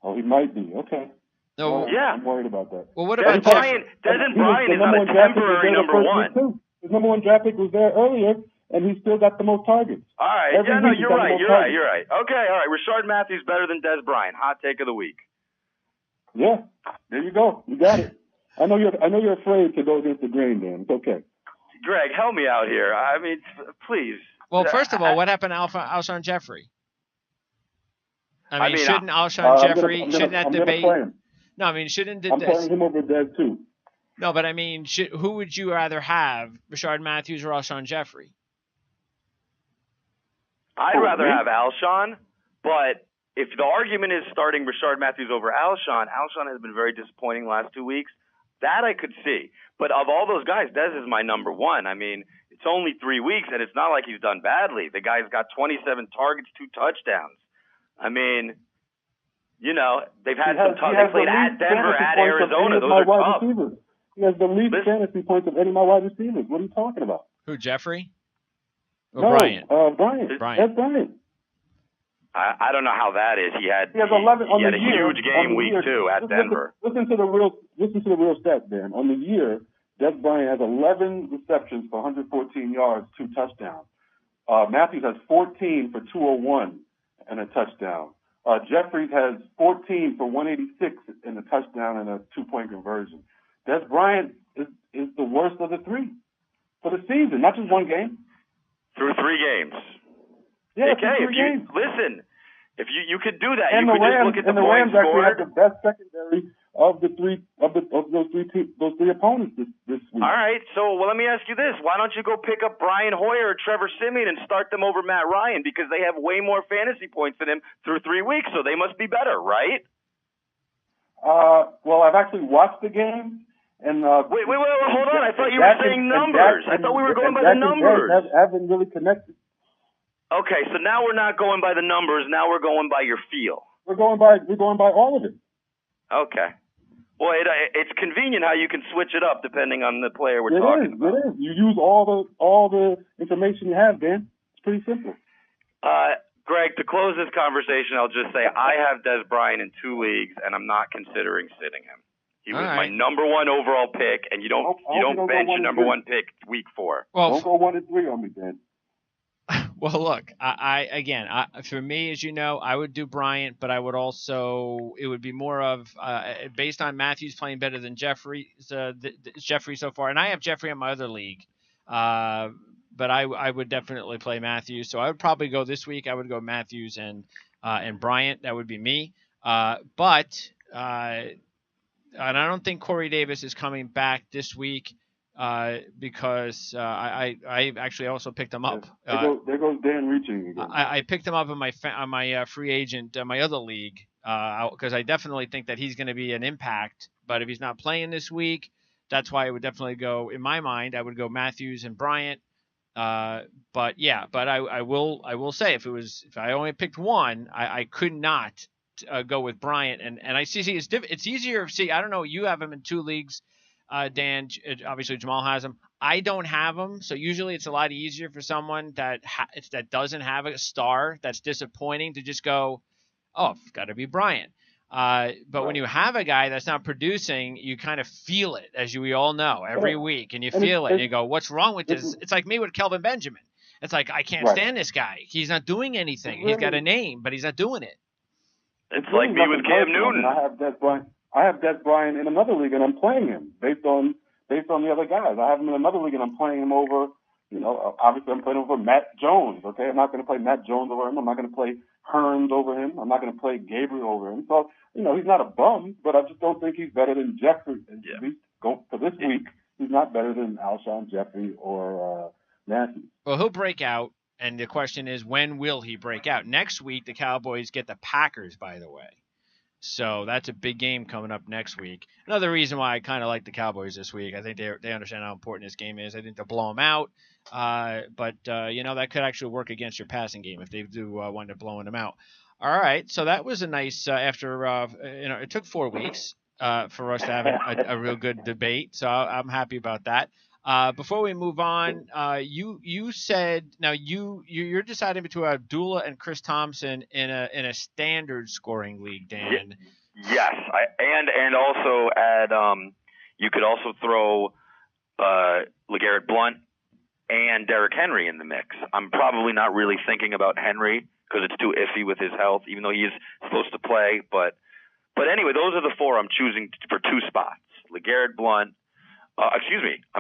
Oh, he might be. Okay. No, well, yeah. I'm worried about that. Well, what about Bryant? Bryant is not a temporary number 1. His number 1 draft pick was there earlier, and he still got the most targets. All right. You're right. Okay, all right. Rashard Matthews better than Des Bryant. Hot take of the week. Yeah. There you go. You got it. I know you're afraid to go against the grain, Dan. It's okay. Greg, help me out here. I mean, please. Well, first of all, what happened to Alshon Jeffrey? Shouldn't Alshon Jeffrey, shouldn't that debate? No, I mean, shouldn't I'm playing him over Dez too. No, but I mean, who would you rather have, Rashard Matthews or Alshon Jeffrey? I'd rather have Alshon, but if the argument is starting Rashard Matthews over Alshon has been very disappointing the last 2 weeks. That I could see. But of all those guys, Dez is my number one. I mean, it's only 3 weeks, and it's not like he's done badly. The guy's got 27 targets, 2 touchdowns. I mean, you know, they've had some tough. They played at Denver, at Arizona. Those are tough. Receivers. He has the least fantasy points of any of my wide receivers. What are you talking about? Who, Jeffrey? Or no, Bryant? Bryant. That's Bryant. I don't know how that is. He had 11 he had a huge game week 2 at Denver. Listen to the real stats, Dan. On the year, Des Bryant has 11 receptions for 114 yards, 2 touchdowns. Matthews has 14 for 201 and a touchdown. Jeffries has 14 for 186 and a touchdown and a 2-point conversion. Des Bryant is the worst of the 3 for the season, not just one game. Through 3 games. Yeah, okay, listen, if you could do that, and you could Rams, just look at the Rams points scored. Have the best secondary of those three opponents this week. All right, so let me ask you this: why don't you go pick up Brian Hoyer or Trevor Siemian and start them over Matt Ryan, because they have way more fantasy points than him through 3 weeks, so they must be better, right? Well, I've actually watched the game. And wait, hold on! I thought you were saying numbers. I thought we were going by the numbers. Haven't really connected. Okay, so now we're not going by the numbers. Now we're going by your feel. We're going by all of it. Okay. Well, it's convenient how you can switch it up depending on the player we're talking about. It is. You use all the information you have, Dan. It's pretty simple. Greg, to close this conversation, I'll just say I have Des Bryant in 2 leagues, and I'm not considering sitting him. He was my number 1 overall pick, and you don't bench your number 1 pick week 4. Well, don't go 1 and 3 on me, Dan. Well, look, for me, as you know, I would do Bryant, but I would also, it would be more of, based on Matthews playing better than Jeffrey so far, and I have Jeffrey in my other league, but I would definitely play Matthews, so I would probably go this week, I would go Matthews and Bryant, that would be me, but and I don't think Corey Davis is coming back this week. Because I actually also picked him up. There goes Dan reaching again. I picked him up on my free agent, my other league, because I definitely think that he's going to be an impact. But if he's not playing this week, that's why I would definitely go. In my mind, I would go Matthews and Bryant. But I will say if I only picked one, I could not go with Bryant. And I see it's easier. See, I don't know. You have him in 2 leagues. Dan, obviously Jamal has him. I don't have him, so usually it's a lot easier for someone that doesn't have a star that's disappointing to just go, oh, it's got to be Bryant. But when you have a guy that's not producing, you kind of feel it, as we all know, every week, and you feel it, and you go, what's wrong with this? It's like me with Kelvin Benjamin. It's like, I can't stand this guy. He's not doing anything. He's got a name, but he's not doing it. It's like me with Cam Newton. I have Des Bryant in another league, and I'm playing him based on the other guys. I have him in another league, and I'm playing him over. You know, obviously I'm playing over Matt Jones. Okay, I'm not going to play Matt Jones over him. I'm not going to play Hearns over him. I'm not going to play Gabriel over him. So he's not a bum, but I just don't think he's better than Jeffrey. At least for this week, he's not better than Alshon Jeffrey or Matthews. Well, he'll break out, and the question is, when will he break out? Next week, the Cowboys get the Packers, by the way. So that's a big game coming up next week. Another reason why I kind of like the Cowboys this week. I think they understand how important this game is. I think they'll blow them out. But that could actually work against your passing game if they do wind up blowing them out. All right. So that was a nice after it took 4 weeks for us to have a real good debate. So I'm happy about that. Before we move on, you said now you're deciding between Abdullah and Chris Thompson in a standard scoring league, Dan. Yes, and also add you could also throw LeGarrette Blount and Derrick Henry in the mix. I'm probably not really thinking about Henry because it's too iffy with his health, even though he is supposed to play. But anyway, those are the 4 I'm choosing for 2 spots: LeGarrette Blount. I'm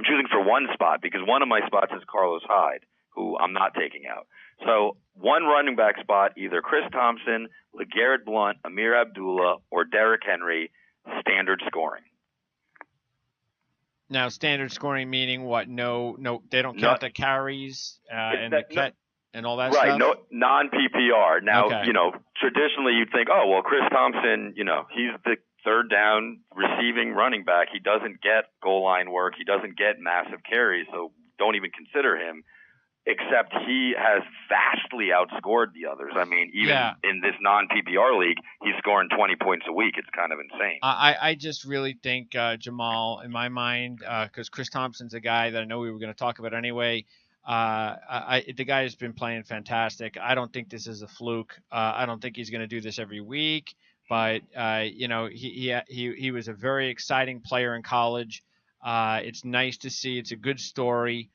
choosing for 1 spot because one of my spots is Carlos Hyde, who I'm not taking out. So 1 running back spot, either Chris Thompson, LeGarrette Blount, Amir Abdullah, or Derrick Henry, standard scoring. Now, standard scoring meaning what? No, they don't count the carries and the catch and all that stuff? Right, no non-PPR. Now, traditionally you'd think, oh, well, Chris Thompson, he's the third down receiving running back. He doesn't get goal line work. He doesn't get massive carries, so don't even consider him. Except he has vastly outscored the others. I mean, even in this non-PPR league, he's scoring 20 points a week. It's kind of insane. I just really think, Jamal, in my mind, because Chris Thompson's a guy that I know we were going to talk about anyway, the guy has been playing fantastic. I don't think this is a fluke. I don't think he's going to do this every week. But, he was a very exciting player in college. It's nice to see. It's a good story.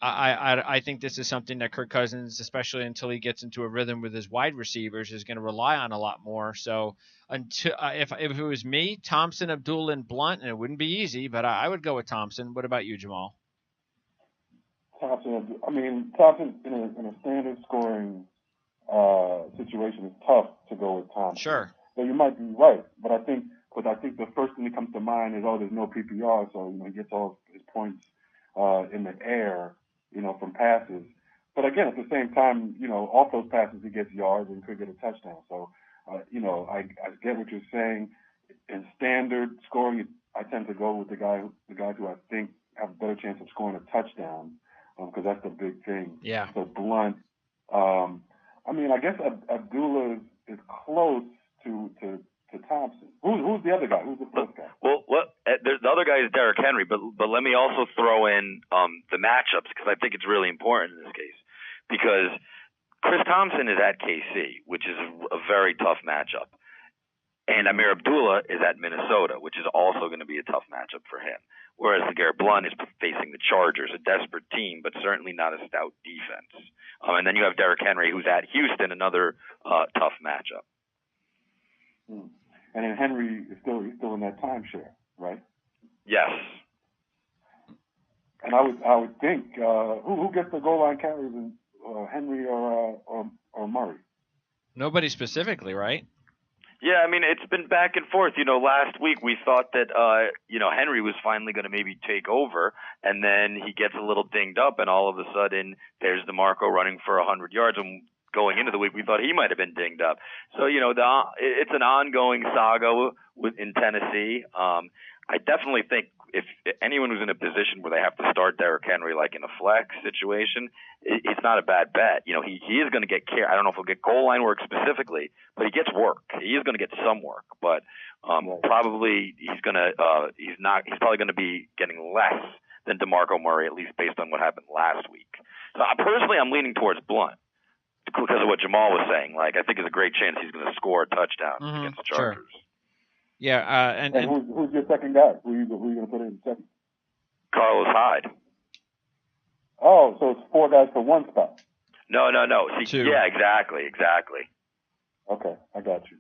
I think this is something that Kirk Cousins, especially until he gets into a rhythm with his wide receivers, is going to rely on a lot more. So until if it was me, Thompson, Abdullah, and Blunt, and it wouldn't be easy, but I would go with Thompson. What about you, Jamal? Thompson in a standard scoring situation, it's tough to go with Thompson. Sure. So you might be right, but I think the first thing that comes to mind is, there's no PPR, so he gets all his points in the air, from passes. But again, at the same time, off those passes he gets yards and could get a touchdown. So, I get what you're saying. In standard scoring, I tend to go with the guys who I think have a better chance of scoring a touchdown, because that's the big thing. Yeah. So Blunt. I guess Abdullah is close to Thompson. Who's the other guy? Who's the first guy? Well, the other guy is Derrick Henry, but let me also throw in the matchups, because I think it's really important in this case. Because Chris Thompson is at KC, which is a very tough matchup, and Amir Abdullah is at Minnesota, which is also going to be a tough matchup for him. Whereas LeGarrette Blount is facing the Chargers, a desperate team, but certainly not a stout defense. And then you have Derrick Henry, who's at Houston, another tough matchup. And then Henry is still in that timeshare, right? Yes. And I would think who gets the goal line carries, Henry or Murray? Nobody specifically, right? Yeah, it's been back and forth. Last week we thought that Henry was finally going to maybe take over, and then he gets a little dinged up, and all of a sudden there's DeMarco running for 100 yards, and going into the week, we thought he might have been dinged up. So, it's an ongoing saga in Tennessee. I definitely think if anyone who's in a position where they have to start Derrick Henry, like in a flex situation, it's not a bad bet. He is going to get care. I don't know if he'll get goal line work specifically, but he gets work. He is going to get some work, but probably he's probably going to be getting less than DeMarco Murray, at least based on what happened last week. So personally, I'm leaning towards Blunt, because of what Jamal was saying. I think there's a great chance he's going to score a touchdown against the Chargers. Sure. Yeah, and who's your second guy? Who are you going to put in second? Carlos Hyde. Oh, so it's 4 guys for one spot. No. See, two. Yeah, exactly. Okay, I got you.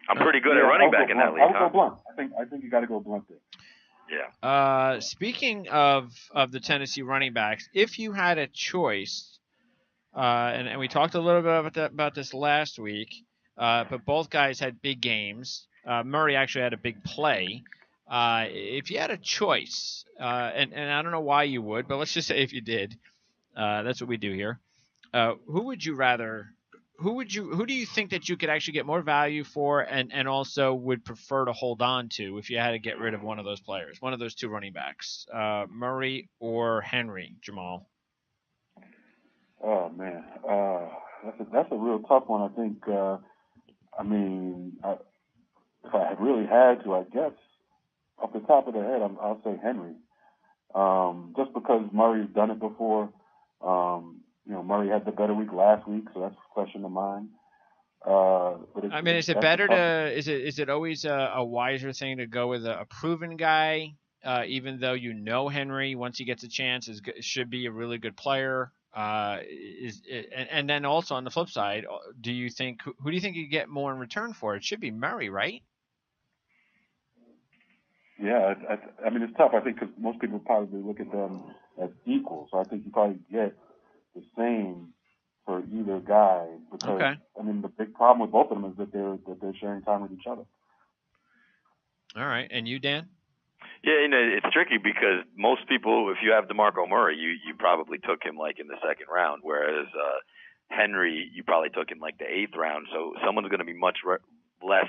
I'm pretty good at running back in that league. I'll go Blunt. I think you got to go Blunt there. Yeah. Speaking of the Tennessee running backs, if you had a choice, and we talked a little bit about this last week, but both guys had big games. Murray actually had a big play. If you had a choice, and I don't know why you would, but let's just say if you did, that's what we do here. Who would you rather? Who do you think that you could actually get more value for, and also would prefer to hold on to if you had to get rid of one of those players, one of those two running backs, Murray or Henry, Jamal? Oh man, that's a real tough one. I think. If I really had to, I guess off the top of the head, I'll say Henry. Just because Murray's done it before. Murray had the better week last week, so that's fresh in the mind. Is it better to? Is it always a wiser thing to go with a proven guy, even though Henry, once he gets a chance, should be a really good player? And then also on the flip side, who do you think you get more in return for? It should be Murray, right? Yeah, it's tough. I think because most people probably look at them as equal, so I think you probably get the same for either guy. Because okay. the big problem with both of them is that they're sharing time with each other. All right, and you, Dan? Yeah, it's tricky because most people, if you have DeMarco Murray, you probably took him like in the second round, whereas Henry, you probably took him like the eighth round. So someone's going to be much less.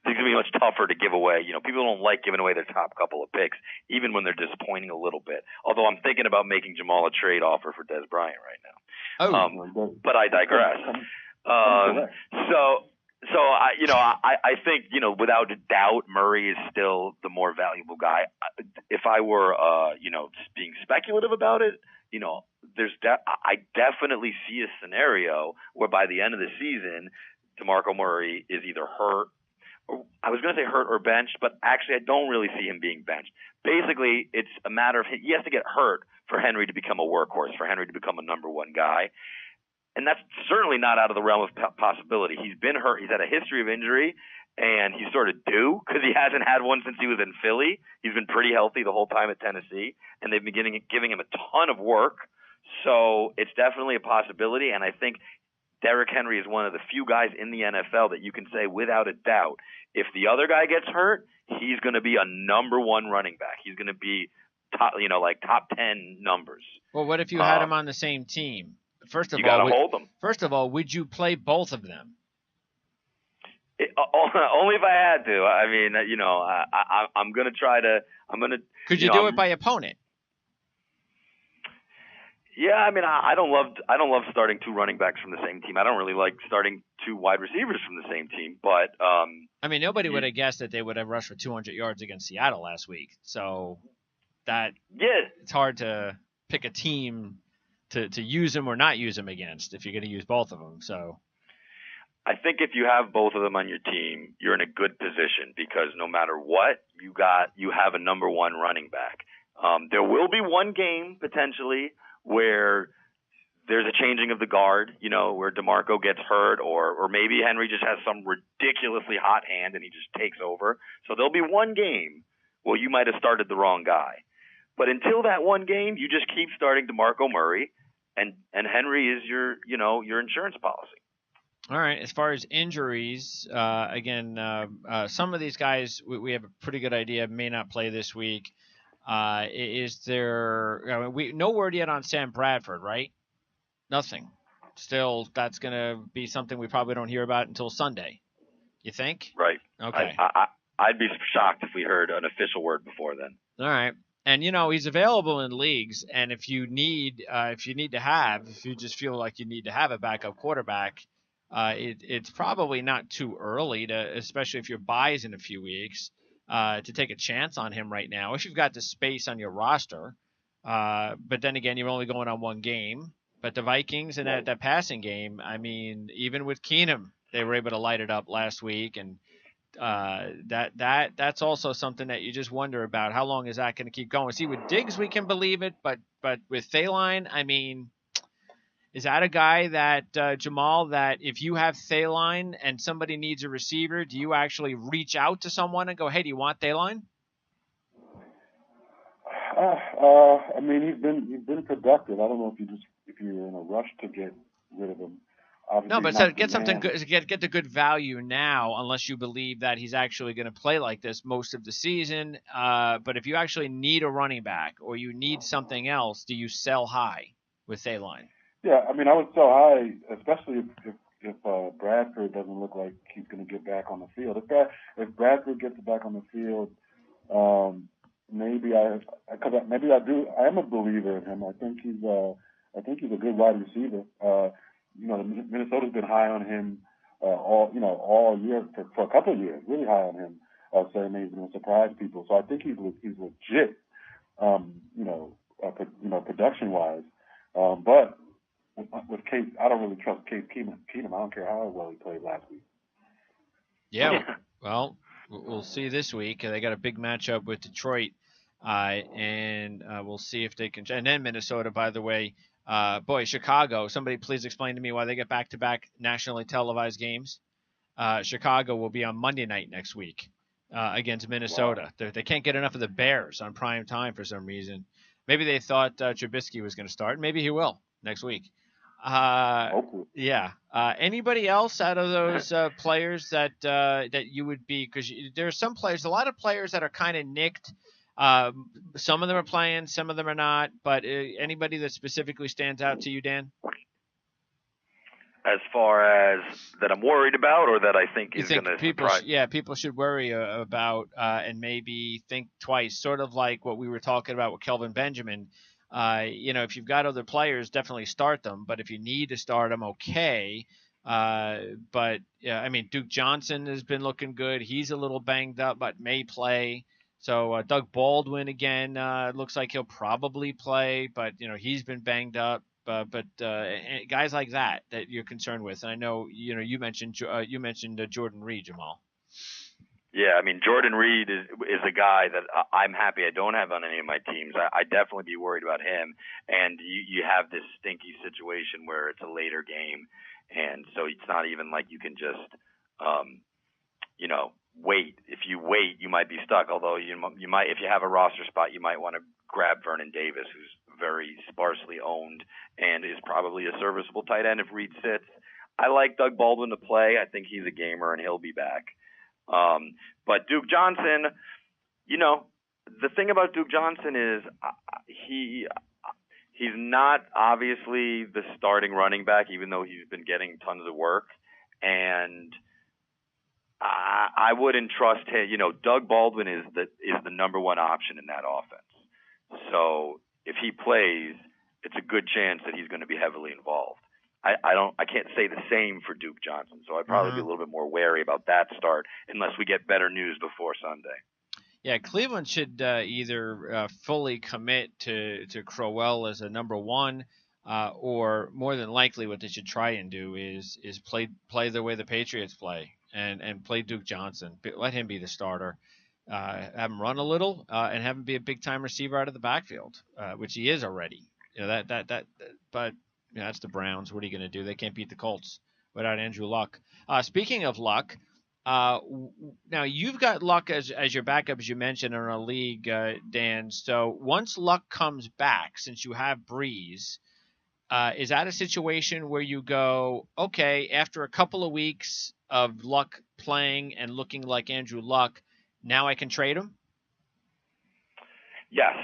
It's going to be much tougher to give away. People don't like giving away their top couple of picks, even when they're disappointing a little bit. Although I'm thinking about making Jamal a trade offer for Des Bryant right now. But I digress. So I think without a doubt Murray is still the more valuable guy. If I were just being speculative about it, I definitely see a scenario where by the end of the season, DeMarco Murray is either hurt. I was going to say hurt or benched, but actually I don't really see him being benched. Basically, it's a matter of he has to get hurt for Henry to become a workhorse, for Henry to become a number one guy. And that's certainly not out of the realm of possibility. He's been hurt. He's had a history of injury, and he's sort of due because he hasn't had one since he was in Philly. He's been pretty healthy the whole time at Tennessee, and they've been giving him a ton of work. So it's definitely a possibility, and I think Derrick Henry is one of the few guys in the NFL that you can say without a doubt, if the other guy gets hurt, he's going to be a number one running back. He's going to be top 10 numbers. Well, what if you had him on the same team? First of all, you got to hold them. First of all, would you play both of them? Only if I had to. I mean, I'm going to try to. Could you do it by opponent? Yeah, I mean, I don't love starting two running backs from the same team. I don't really like starting two wide receivers from the same team. But I mean, nobody would have guessed that they would have rushed for 200 yards against Seattle last week. So it's hard to pick a team to use them or not use them against if you're going to use both of them. So I think if you have both of them on your team, you're in a good position because no matter what, you have a number one running back. There will be one game potentially where there's a changing of the guard, where DeMarco gets hurt or maybe Henry just has some ridiculously hot hand and he just takes over. So there'll be one game where you might have started the wrong guy. But until that one game, you just keep starting DeMarco Murray and Henry is your insurance policy. All right. As far as injuries, again, some of these guys we have a pretty good idea may not play this week. Is there? No word yet on Sam Bradford, right? Nothing. Still, that's going to be something we probably don't hear about until Sunday. You think? Right. Okay. I'd be shocked if we heard an official word before then. All right. And he's available in leagues, and if you just feel like you need to have a backup quarterback, it's probably not too early to, especially if your buys in a few weeks, to take a chance on him right now. If you've got the space on your roster, but then again, you're only going on one game. But the Vikings and that passing game, I mean, even with Keenum, they were able to light it up last week, and that's also something that you just wonder about. How long is that going to keep going? See, with Diggs, we can believe it, but with Thielen, I mean, is that a guy that Jamal, that if you have Thielen and somebody needs a receiver, do you actually reach out to someone and go, "Hey, do you want Thielen?" I mean, he's been productive. I don't know if you're in a rush to get rid of him. Obviously, no, but get something good. Get the good value now, unless you believe that he's actually going to play like this most of the season. But if you actually need a running back or you need something else, do you sell high with Thielen? Yeah, I mean, I would sell high, especially if Bradford doesn't look like he's going to get back on the field. If Bradford gets back on the field, maybe I am a believer in him. I think he's a good wide receiver. Minnesota's been high on him all year for a couple of years, really high on him, saying he's going to surprise people. So I think he's legit, production wise. But with Case, I don't really trust Case Keenum. I don't care how well he played last week. Yeah, well, we'll see this week. They got a big matchup with Detroit, and we'll see if they can. And then Minnesota, by the way. Chicago. Somebody please explain to me why they get back-to-back nationally televised games. Chicago will be on Monday night next week against Minnesota. Wow. They can't get enough of the Bears on prime time for some reason. Maybe they thought Trubisky was going to start. Maybe he will next week. Hopefully. Yeah. Anybody else out of those players that that you would be? Because there are some players, a lot of players that are kind of nicked. Some of them are playing, some of them are not. But anybody that specifically stands out to you, Dan? As far as that I'm worried about, or that I think You is going think to people, surprise? people should worry about and maybe think twice, sort of like what we were talking about with Kelvin Benjamin. If you've got other players, definitely start them. But if you need to start them, okay. But yeah, I mean, Duke Johnson has been looking good. He's a little banged up, but may play. So Doug Baldwin again looks like he'll probably play, but he's been banged up. But guys like that you're concerned with, and I know you mentioned Jordan Reed, Jamal. Yeah, I mean, Jordan Reed is a guy that I'm happy I don't have on any of my teams. I definitely be worried about him. And you have this stinky situation where it's a later game, and so it's not even like you can just, wait. If you wait, you might be stuck. Although you might, if you have a roster spot, you might want to grab Vernon Davis, who's very sparsely owned and is probably a serviceable tight end if Reed sits. I like Doug Baldwin to play. I think he's a gamer and he'll be back. But Duke Johnson, the thing about Duke Johnson is he's not obviously the starting running back, even though he's been getting tons of work. And I wouldn't trust him. Doug Baldwin is the number one option in that offense. So if he plays, it's a good chance that he's going to be heavily involved. I can't say the same for Duke Johnson, so I'd probably be a little bit more wary about that start unless we get better news before Sunday. Yeah, Cleveland should either fully commit to Crowell as a number one, or more than likely what they should try and do is play the way the Patriots play and play Duke Johnson. Let him be the starter. Have him run a little and have him be a big time receiver out of the backfield, which he is already. But that's the Browns. What are you going to do? They can't beat the Colts without Andrew Luck. Speaking of Luck, now you've got Luck as your backup, as you mentioned, in a league, Dan. So once Luck comes back, since you have Breeze, is that a situation where you go, okay, after a couple of weeks of Luck playing and looking like Andrew Luck, now I can trade him? Yes,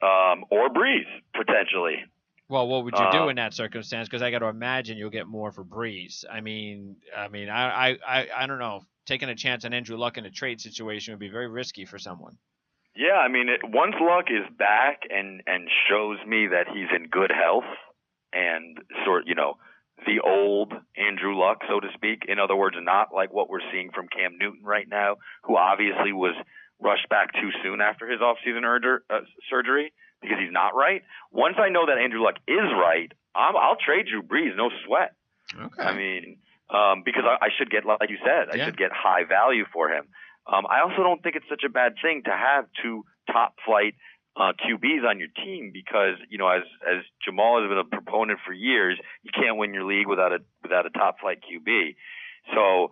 or Breeze potentially. Well, what would you do in that circumstance? Because I got to imagine you'll get more for Breeze. I don't know. Taking a chance on Andrew Luck in a trade situation would be very risky for someone. Yeah, I mean, once Luck is back and shows me that he's in good health and the old Andrew Luck, so to speak. In other words, not like what we're seeing from Cam Newton right now, who obviously was rushed back too soon after his offseason surgery. Because he's not right. Once I know that Andrew Luck is right, I'll trade Drew Brees, no sweat. Okay. I mean, because I should get, like you said, I should get high value for him. I also don't think it's such a bad thing to have two top flight QBs on your team because, as Jamal has been a proponent for years, you can't win your league without a top flight QB. So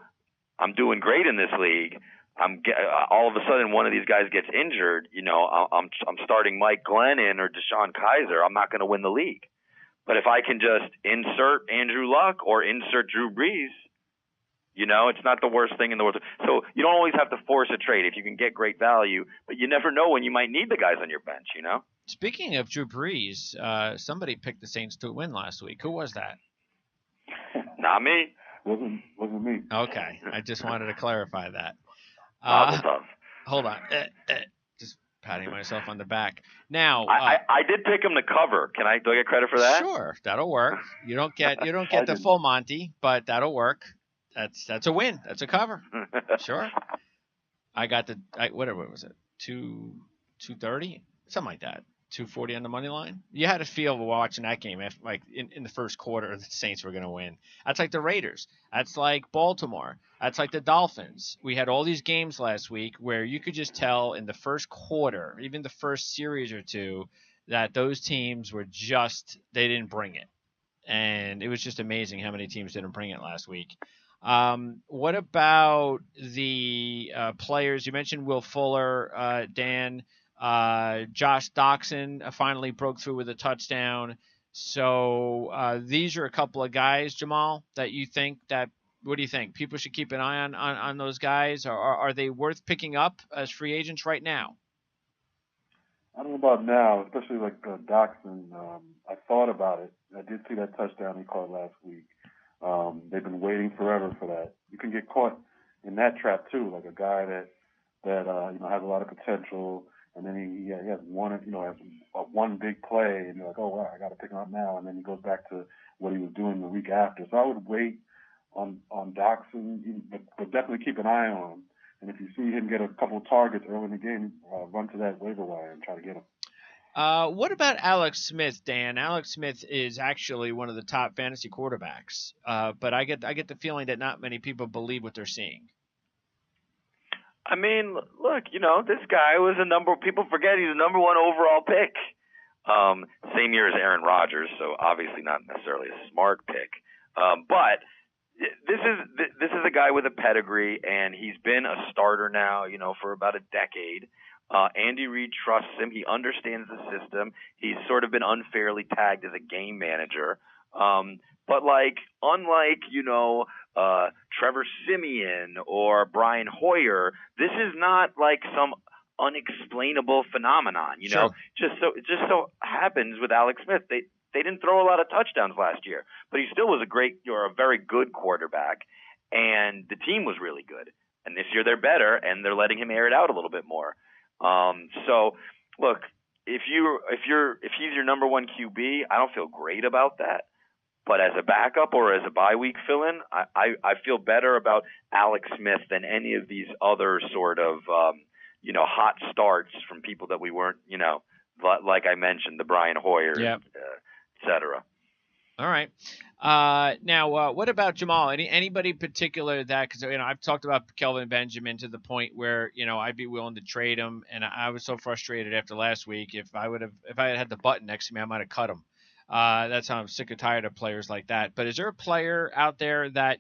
I'm doing great in this league. All of a sudden one of these guys gets injured, I'm starting Mike Glennon or Deshaun Kaiser. I'm not going to win the league. But if I can just insert Andrew Luck or insert Drew Brees, it's not the worst thing in the world. So you don't always have to force a trade if you can get great value, but you never know when you might need the guys on your bench, Speaking of Drew Brees, somebody picked the Saints to win last week. Who was that? Not me. Wasn't me. Okay. I just wanted to clarify that. Hold on. Just patting myself on the back. Now, I did pick him to cover. Do I get credit for that? Sure, that'll work. You don't get the full Monty, but that'll work. That's a win. That's a cover. Sure. I got whatever was it? 230, something like that. 240 on the money line. You had a feel watching that game, like in the first quarter, the Saints were going to win. That's like the Raiders. That's like Baltimore. That's like the Dolphins. We had all these games last week where you could just tell in the first quarter, even the first series or two, that those teams were they didn't bring it. And it was just amazing how many teams didn't bring it last week. What about the players? You mentioned Will Fuller, Dan. Josh Doxson finally broke through with a touchdown. So these are a couple of guys, Jamal, that you think that. What do you think? People should keep an eye on those guys. Are they worth picking up as free agents right now? I don't know about now, especially like Doxson. I thought about it. I did see that touchdown he caught last week. They've been waiting forever for that. You can get caught in that trap too, like a guy that has a lot of potential, and then he has one big play, and you're like, oh wow, I got to pick him up now, and then he goes back to what he was doing the week after. So I would wait on Doxson, but definitely keep an eye on him. And if you see him get a couple of targets early in the game, run to that waiver wire and try to get him. What about Alex Smith, Dan? Alex Smith is actually one of the top fantasy quarterbacks, but I get the feeling that not many people believe what they're seeing. I mean, look, this guy was people forget he's a number one overall pick. Same year as Aaron Rodgers, so obviously not necessarily a smart pick. But this is a guy with a pedigree, and he's been a starter now, for about a decade. Andy Reid trusts him. He understands the system. He's sort of been unfairly tagged as a game manager. But unlike, Trevor Siemian or Brian Hoyer, this is not like some unexplainable phenomenon, Sure. It just so happens with Alex Smith, they didn't throw a lot of touchdowns last year, but he still was a very good quarterback, and the team was really good. And this year they're better, and they're letting him air it out a little bit more. So look, if he's your number one QB, I don't feel great about that. But as a backup or as a bye week fill-in, I feel better about Alex Smith than any of these other sort of hot starts from people that we weren't, like I mentioned, the Brian Hoyer, Yep. et cetera. All right. Now, what about Jamal? Anybody particular that, because I've talked about Kelvin Benjamin to the point where I'd be willing to trade him, and I was so frustrated after last week. If I had had the button next to me, I might have cut him. That's how I'm sick and tired of players like that. But is there a player out there that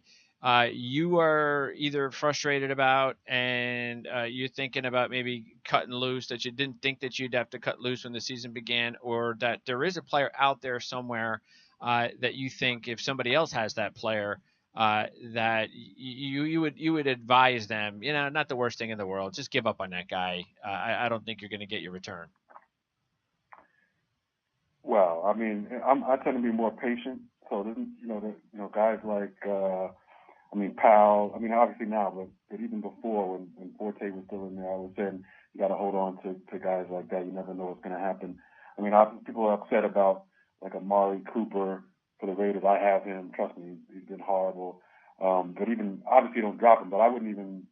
you are either frustrated about and you're thinking about maybe cutting loose that you didn't think that you'd have to cut loose when the season began, or that there is a player out there somewhere that you think if somebody else has that player that you would advise them, not the worst thing in the world, just give up on that guy. I don't think you're going to get your return. Well, I mean, I tend to be more patient. So, guys like, Powell. I mean, obviously now, but even before when Forte was still in there, I was saying you got to hold on to guys like that. You never know what's going to happen. I mean, people are upset about like Amari Cooper for the Raiders. I have him. Trust me, he's been horrible. But even obviously don't drop him. But I wouldn't even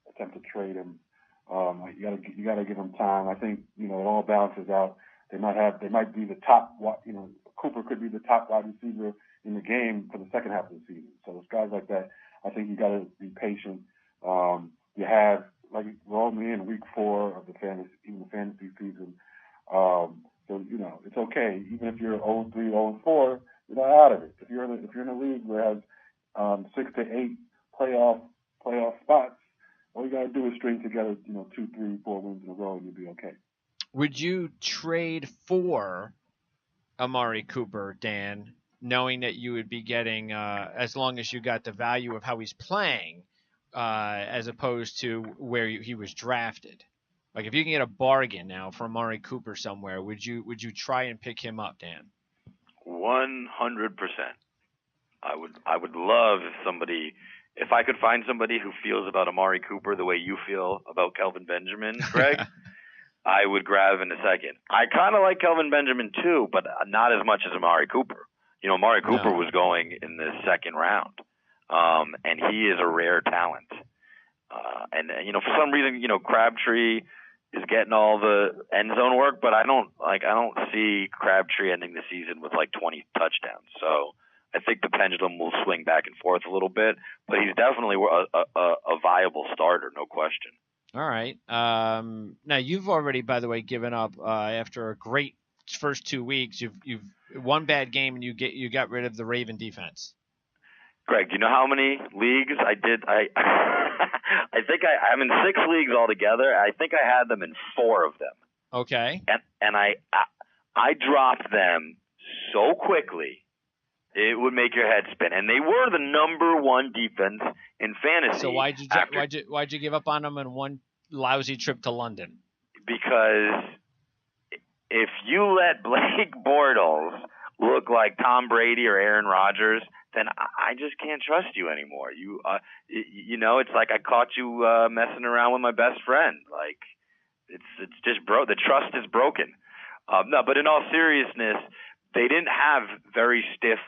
attempt to trade him. You got to give him time. I think it all balances out. They might be the top. Cooper could be the top wide receiver in the game for the second half of the season. So it's guys like that. I think you got to be patient. You have we're only in week 4 of the fantasy season. So it's okay. Even if you're 0-3, 0-4, you're not out of it. If you're in a league where it has 6 to 8 playoff spots, all you got to do is string together 2, 3, 4 wins in a row, and you'll be okay. Would you trade for Amari Cooper, Dan, knowing that you would be getting, as long as you got the value of how he's playing, as opposed to where he was drafted? Like if you can get a bargain now for Amari Cooper somewhere, would you try and pick him up, Dan? 100%. I would love if I could find somebody who feels about Amari Cooper the way you feel about Kelvin Benjamin, Greg. I would grab in a second. I kind of like Kelvin Benjamin too, but not as much as Amari Cooper. Amari Cooper was going in the second round, and he is a rare talent. And for some reason, Crabtree is getting all the end zone work, but I don't see Crabtree ending the season with 20 touchdowns. So I think the pendulum will swing back and forth a little bit, but he's definitely a viable starter, no question. All right. Now you've already, by the way, given up after a great first 2 weeks. You've one bad game and you got rid of the Raven defense. Greg, do you know how many leagues I did? I think I'm in 6 leagues altogether. I think I had them in 4 of them. Okay. And I dropped them so quickly, it would make your head spin. And they were the number one defense in fantasy. So why'd you give up on them in one lousy trip to London? Because if you let Blake Bortles look like Tom Brady or Aaron Rodgers, then I just can't trust you anymore. You know, it's like I caught you messing around with my best friend. Like it's just the trust is broken. No, but in all seriousness, they didn't have very stiff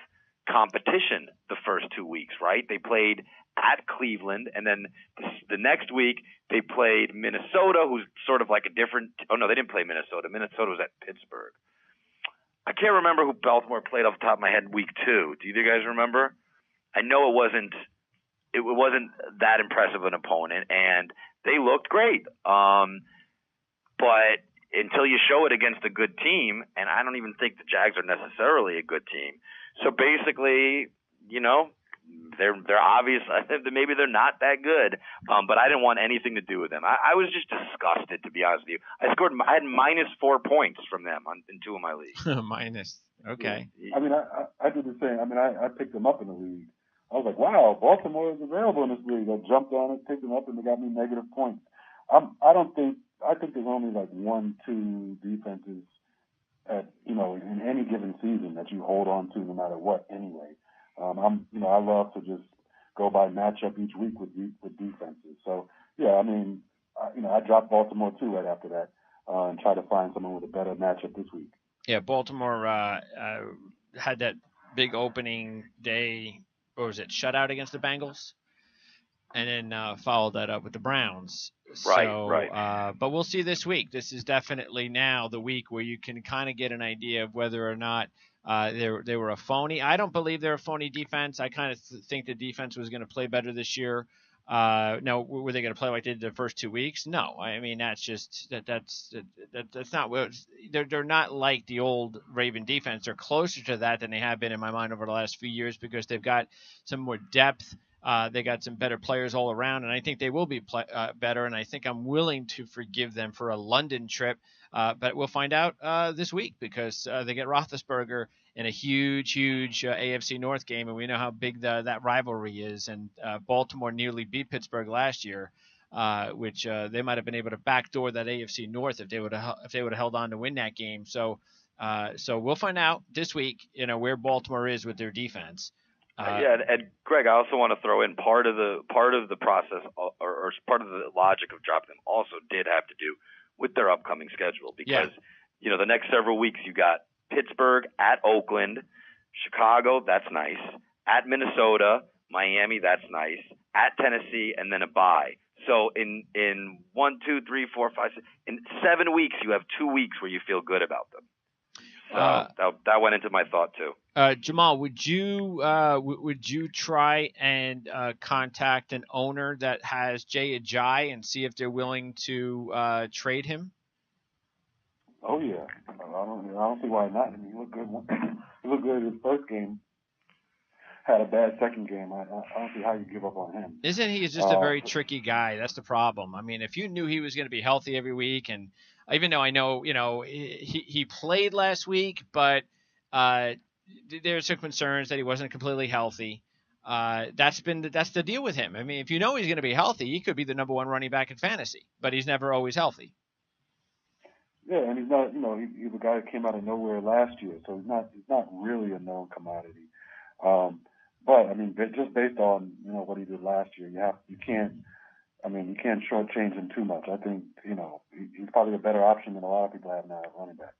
competition the first 2 weeks, right? They played at Cleveland, and then the next week they played Minnesota, who's sort of like a different. Oh no, they didn't play Minnesota. Minnesota was at Pittsburgh. I can't remember who Baltimore played off the top of my head week 2. Do you guys remember? I know it wasn't that impressive an opponent, and they looked great. But until you show it against a good team, and I don't even think the Jags are necessarily a good team. So basically, you know, they're obvious. Maybe they're not that good, but I didn't want anything to do with them. I was just disgusted, to be honest with you. I had -4 points from them in 2 of my leagues. Minus. Okay. I mean, I did the same. I mean, I picked them up in the league. I was like, wow, Baltimore is available in this league. I jumped on it, picked them up, and they got me negative points. I think there's only like 1-2 defenses in any given season that you hold on to no matter what anyway. I love to just go by matchup each week with defenses. So yeah, I mean, I dropped Baltimore too right after that, and try to find someone with a better matchup this week. Yeah, Baltimore had that big opening day, or was it shutout against the Bengals? And then followed that up with the Browns. Right. But we'll see this week. This is definitely now the week where you can kind of get an idea of whether or not they were a phony. I don't believe they're a phony defense. I kind of think the defense was going to play better this year. Now, were they going to play like they did the first 2 weeks? No. I mean, that's not what they're not like the old Raven defense. They're closer to that than they have been in my mind over the last few years because they've got some more depth. They got some better players all around, and I think they will be better, and I think I'm willing to forgive them for a London trip. But we'll find out this week because they get Roethlisberger in a huge AFC North game, and we know how big that rivalry is. And Baltimore nearly beat Pittsburgh last year, which they might have been able to backdoor that AFC North if they would have held on to win that game. So we'll find out this week, where Baltimore is with their defense. And Greg, I also want to throw in part of the process or part of the logic of dropping them also did have to do with their upcoming schedule because the next several weeks you got Pittsburgh at Oakland, Chicago, that's nice, at Minnesota, Miami, that's nice, at Tennessee, and then a bye. So in 1, 2, 3, 4, 5, 6, in 7 weeks you have 2 weeks where you feel good about them. So that went into my thought too. Jamal, would you try and contact an owner that has Jay Ajayi and see if they're willing to trade him? Oh yeah, I don't see why not. I mean, he looked good. He looked good in his first game. Had a bad second game. I don't see how you give up on him. Isn't he just a very tricky guy? That's the problem. I mean, if you knew he was going to be healthy every week, and even though I know, he played last week, but there's some concerns that he wasn't completely healthy. That's the deal with him. I mean, if you know he's going to be healthy, he could be the number one running back in fantasy, but he's never always healthy. Yeah, and he's not, he's a guy that came out of nowhere last year, so he's not really a known commodity. But I mean, just based on what he did last year, you can't shortchange him too much. I think he's probably a better option than a lot of people have now at running back.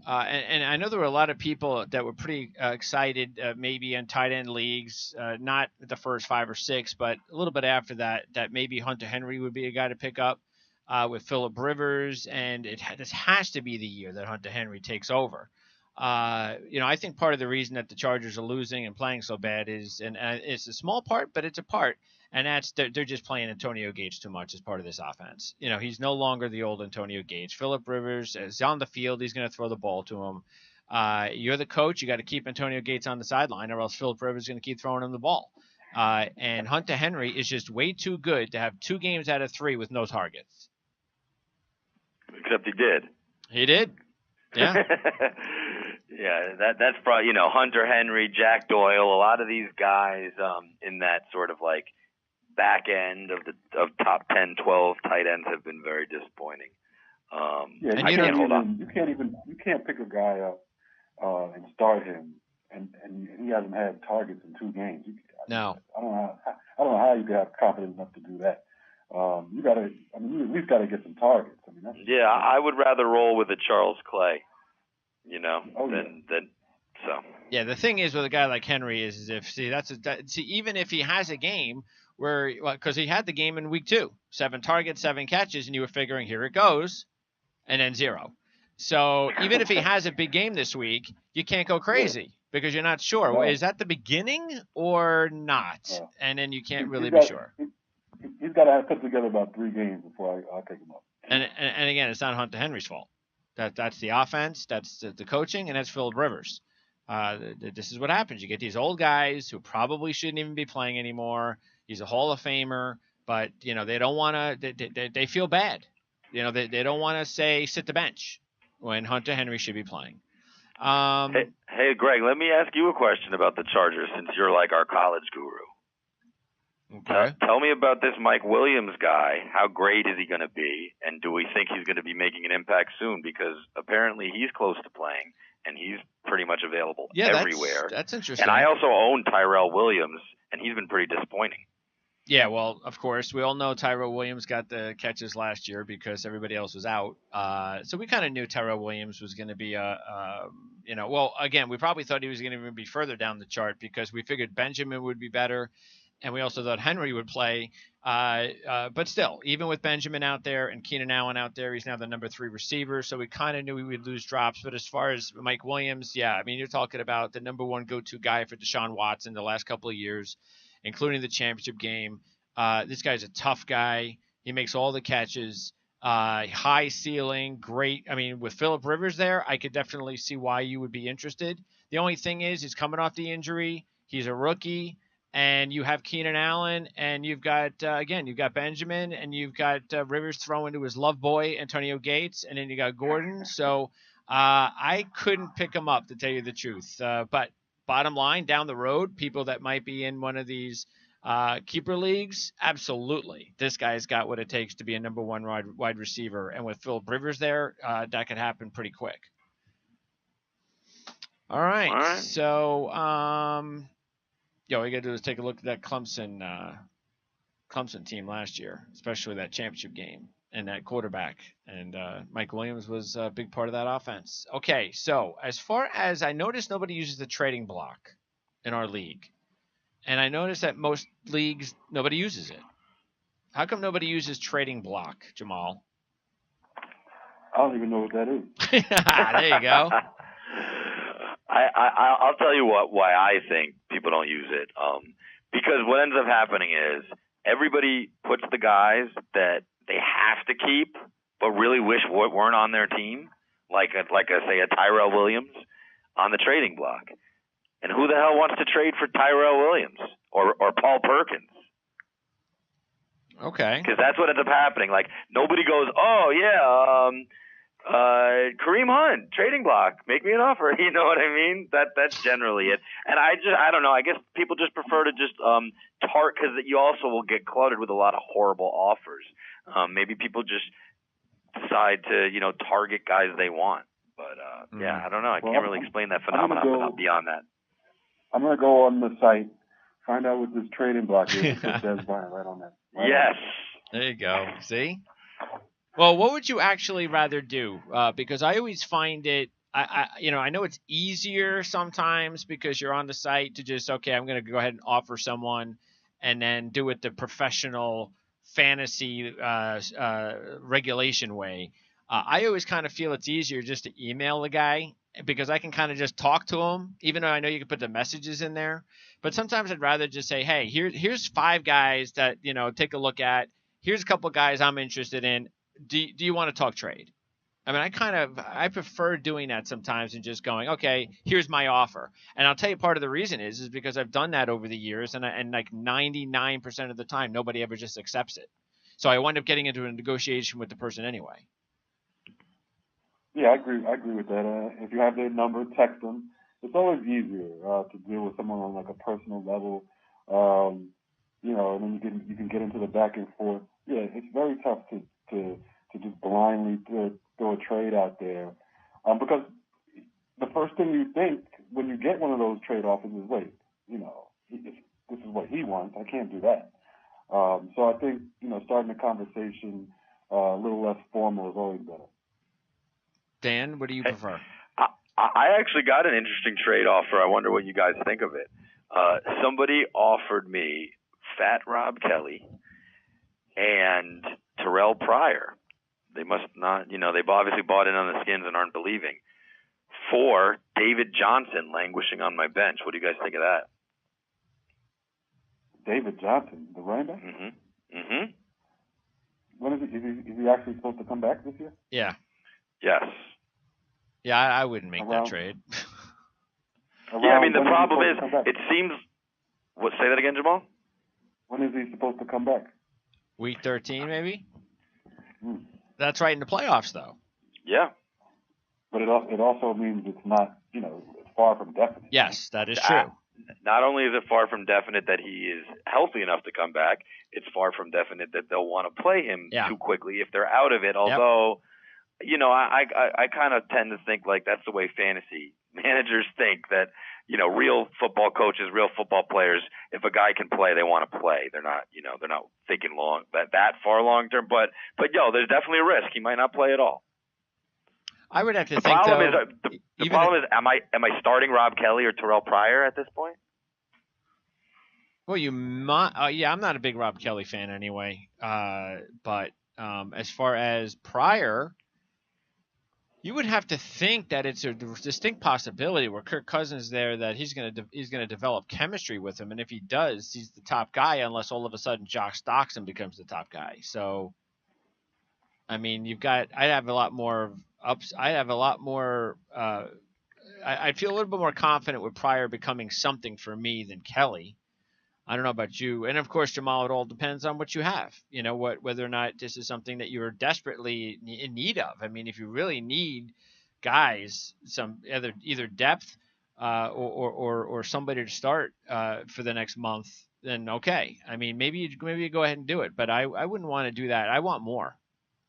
And I know there were a lot of people that were pretty excited, maybe in tight end leagues, not the first 5 or 6, but a little bit after that maybe Hunter Henry would be a guy to pick up with Phillip Rivers, and this has to be the year that Hunter Henry takes over. I think part of the reason that the Chargers are losing and playing so bad is, and it's a small part, but it's a part, and that's they're just playing Antonio Gates too much as part of this offense. He's no longer the old Antonio Gates. Phillip Rivers is on the field. He's going to throw the ball to him. You're the coach. You got to keep Antonio Gates on the sideline, or else Phillip Rivers is going to keep throwing him the ball. And Hunter Henry is just way too good to have 2 games out of 3 with no targets. Except he did. He did. Yeah. Yeah, that's probably, Hunter Henry, Jack Doyle, a lot of these guys in that sort of like back end of top 10, 12 tight ends have been very disappointing. Yeah, you can't pick a guy up and start him, and he hasn't had targets in 2 games. No. I don't know how you can have confidence enough to do that. You at least got to get some targets. I would rather roll with a Charles Clay, than so. Yeah, the thing is with a guy like Henry is even if he has a game where, because he had the game in week 2, 7 targets, 7 catches, and you were figuring here it goes, and then 0. So even if he has a big game this week, you can't go crazy because you're not sure. No. Is that the beginning or not? No. And then you can't really be sure. He's got to put together about 3 games before I'll take him up. And again, it's not Hunter Henry's fault. That's the offense, that's the coaching, and that's Phillip Rivers. This is what happens. You get these old guys who probably shouldn't even be playing anymore. He's a Hall of Famer, but they don't want to. They feel bad. They don't want to say sit the bench when Hunter Henry should be playing. Hey, Greg, let me ask you a question about the Chargers since you're like our college guru. Okay. Tell me about this Mike Williams guy. How great is he going to be? And do we think he's going to be making an impact soon? Because apparently he's close to playing, and he's pretty much available everywhere. That's interesting. And I also own Tyrell Williams, and he's been pretty disappointing. Yeah, well, of course, we all know Tyrell Williams got the catches last year because everybody else was out. So we kind of knew Tyrell Williams was going to be again, we probably thought he was going to even be further down the chart because we figured Benjamin would be better. And we also thought Henry would play. But still, even with Benjamin out there and Keenan Allen out there, he's now the number 3 receiver. So we kind of knew we would lose drops. But as far as Mike Williams, you're talking about the number 1 go-to guy for Deshaun Watson the last couple of years, including the championship game. This guy's a tough guy. He makes all the catches. High ceiling, great. With Phillip Rivers there, I could definitely see why you would be interested. The only thing is he's coming off the injury. He's a rookie. And you have Keenan Allen, and you've got, you've got Benjamin, and you've got Rivers throwing to his love boy, Antonio Gates, and then you got Gordon. So I couldn't pick him up, to tell you the truth. But bottom line, down the road, people that might be in one of these keeper leagues, absolutely. This guy's got what it takes to be a number 1 wide receiver. And with Phillip Rivers there, that could happen pretty quick. All right. So, all you got to do is take a look at that Clemson team last year, especially that championship game and that quarterback. And Mike Williams was a big part of that offense. Okay, so as far as I noticed, nobody uses the trading block in our league. And I noticed that most leagues, nobody uses it. How come nobody uses trading block, Jamal? I don't even know what that is. There you go. I'll tell you why I think people don't use it. Because what ends up happening is everybody puts the guys that they have to keep, but really wish weren't on their team, like say a Tyrell Williams, on the trading block. And who the hell wants to trade for Tyrell Williams or Paul Perkins? Okay. Because that's what ends up happening. Like nobody goes, oh yeah. Kareem Hunt, trading block, make me an offer. You know what I mean? That's generally it. And I don't know. I guess people just prefer to just because you also will get cluttered with a lot of horrible offers. Maybe people just decide to target guys they want. But I don't know. I can't really explain that phenomenon beyond that. I'm gonna go on the site, find out what this trading block is, and put Des Bryant right on that. Yes. There you go. See. Well, what would you actually rather do? Because I always find it, I know it's easier sometimes because you're on the site to just, okay, I'm going to go ahead and offer someone and then do it the professional fantasy regulation way. I always kind of feel it's easier just to email the guy because I can kind of just talk to him, even though I know you can put the messages in there. But sometimes I'd rather just say, hey, here's 5 guys that, take a look at. Here's a couple guys I'm interested in. Do you want to talk trade? I prefer doing that sometimes and just going, okay, here's my offer. And I'll tell you part of the reason is because I've done that over the years and like 99% of the time, nobody ever just accepts it. So I wind up getting into a negotiation with the person anyway. Yeah, I agree with that. If you have their number, text them. It's always easier to deal with someone on like a personal level. And then you can get into the back and forth. Yeah, it's very tough to just blindly throw a trade out there, because the first thing you think when you get one of those trade offers is, wait, this is what he wants. I can't do that. So I think starting the conversation a little less formal is always better. Dan, what do you prefer? I actually got an interesting trade offer. I wonder what you guys think of it. Somebody offered me Fat Rob Kelly and Terrell Pryor. They must not, they've obviously bought in on the Skins and aren't believing, for David Johnson languishing on my bench. What do you guys think of that? David Johnson, the running back? Mm-hmm. Mm-hmm. When is he actually supposed to come back this year? Yeah. Yes. Yeah, I wouldn't make that trade. Yeah, I mean, the problem is, it seems... What? Say that again, Jamal? When is he supposed to come back? Week 13, maybe? That's right in the playoffs, though. Yeah. But it also means it's not, it's far from definite. Yes, that is true. Not only is it far from definite that he is healthy enough to come back, it's far from definite that they'll want to play him too quickly if they're out of it. Although, I kind of tend to think like that's the way fantasy managers think, that, real football coaches, real football players, if a guy can play, they want to play. They're not thinking that far long term. But there's definitely a risk. He might not play at all. I would have to think. The problem is, am I starting Rob Kelly or Terrell Pryor at this point? Well, you might. I'm not a big Rob Kelly fan anyway. But as far as Pryor, you would have to think that it's a distinct possibility where Kirk Cousins there, that he's going to develop chemistry with him, and if he does, he's the top guy, unless all of a sudden Josh Stockton becomes the top guy. So, I mean, I have a lot more ups. I have a lot more. I feel a little bit more confident with Pryor becoming something for me than Kelly. I don't know about you. And of course, Jamal, it all depends on what you have. Whether or not this is something that you're desperately in need of. I mean, if you really need guys, some either depth or somebody to start for the next month, then okay. I mean, maybe you go ahead and do it, but I wouldn't want to do that. I want more.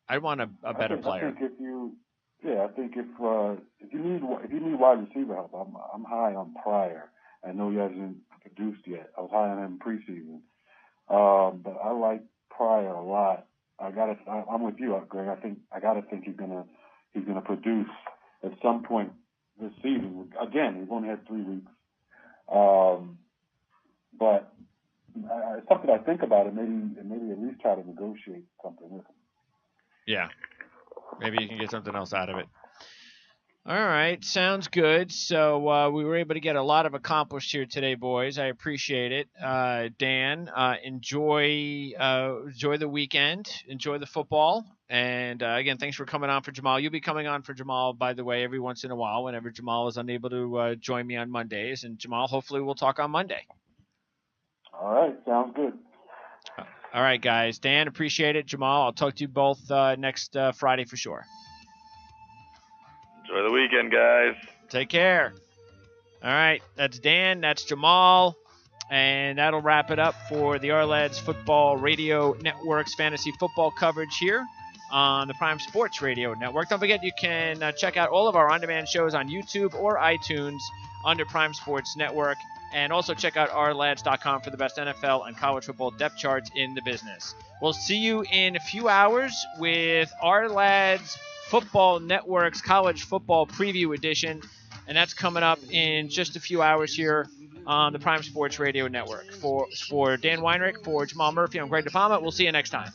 I want a better player. I think if you need wide receiver help, I'm high on Pryor. I know he hasn't produced yet. I was high on him preseason, but I like Pryor a lot. I'm with you, Greg. I gotta think he's gonna produce at some point this season. Again, we've only had 3 weeks, but it's something I think about it. Maybe at least try to negotiate something with him. Yeah, maybe you can get something else out of it. All right, sounds good. So we were able to get a lot of accomplished here today, boys. I appreciate it. Dan, enjoy the weekend. Enjoy the football. And again, thanks for coming on for Jamal. You'll be coming on for Jamal, by the way, every once in a while whenever Jamal is unable to join me on Mondays. And Jamal, hopefully we'll talk on Monday. All right, sounds good. All right, guys. Dan, appreciate it. Jamal, I'll talk to you both next Friday for sure. Enjoy the weekend, guys. Take care. All right, that's Dan, that's Jamal, and that'll wrap it up for the Ourlads Football Radio Network's fantasy football coverage here on the Prime Sports Radio Network. Don't forget, you can check out all of our on-demand shows on YouTube or iTunes under Prime Sports Network, and also check out ourlads.com for the best NFL and college football depth charts in the business. We'll see you in a few hours with Ourlads Football Network's College Football Preview Edition, and that's coming up in just a few hours here on the Prime Sports Radio Network. For Dan Weinrich, for Jamal Murphy, I'm Greg DePalma. We'll see you next time.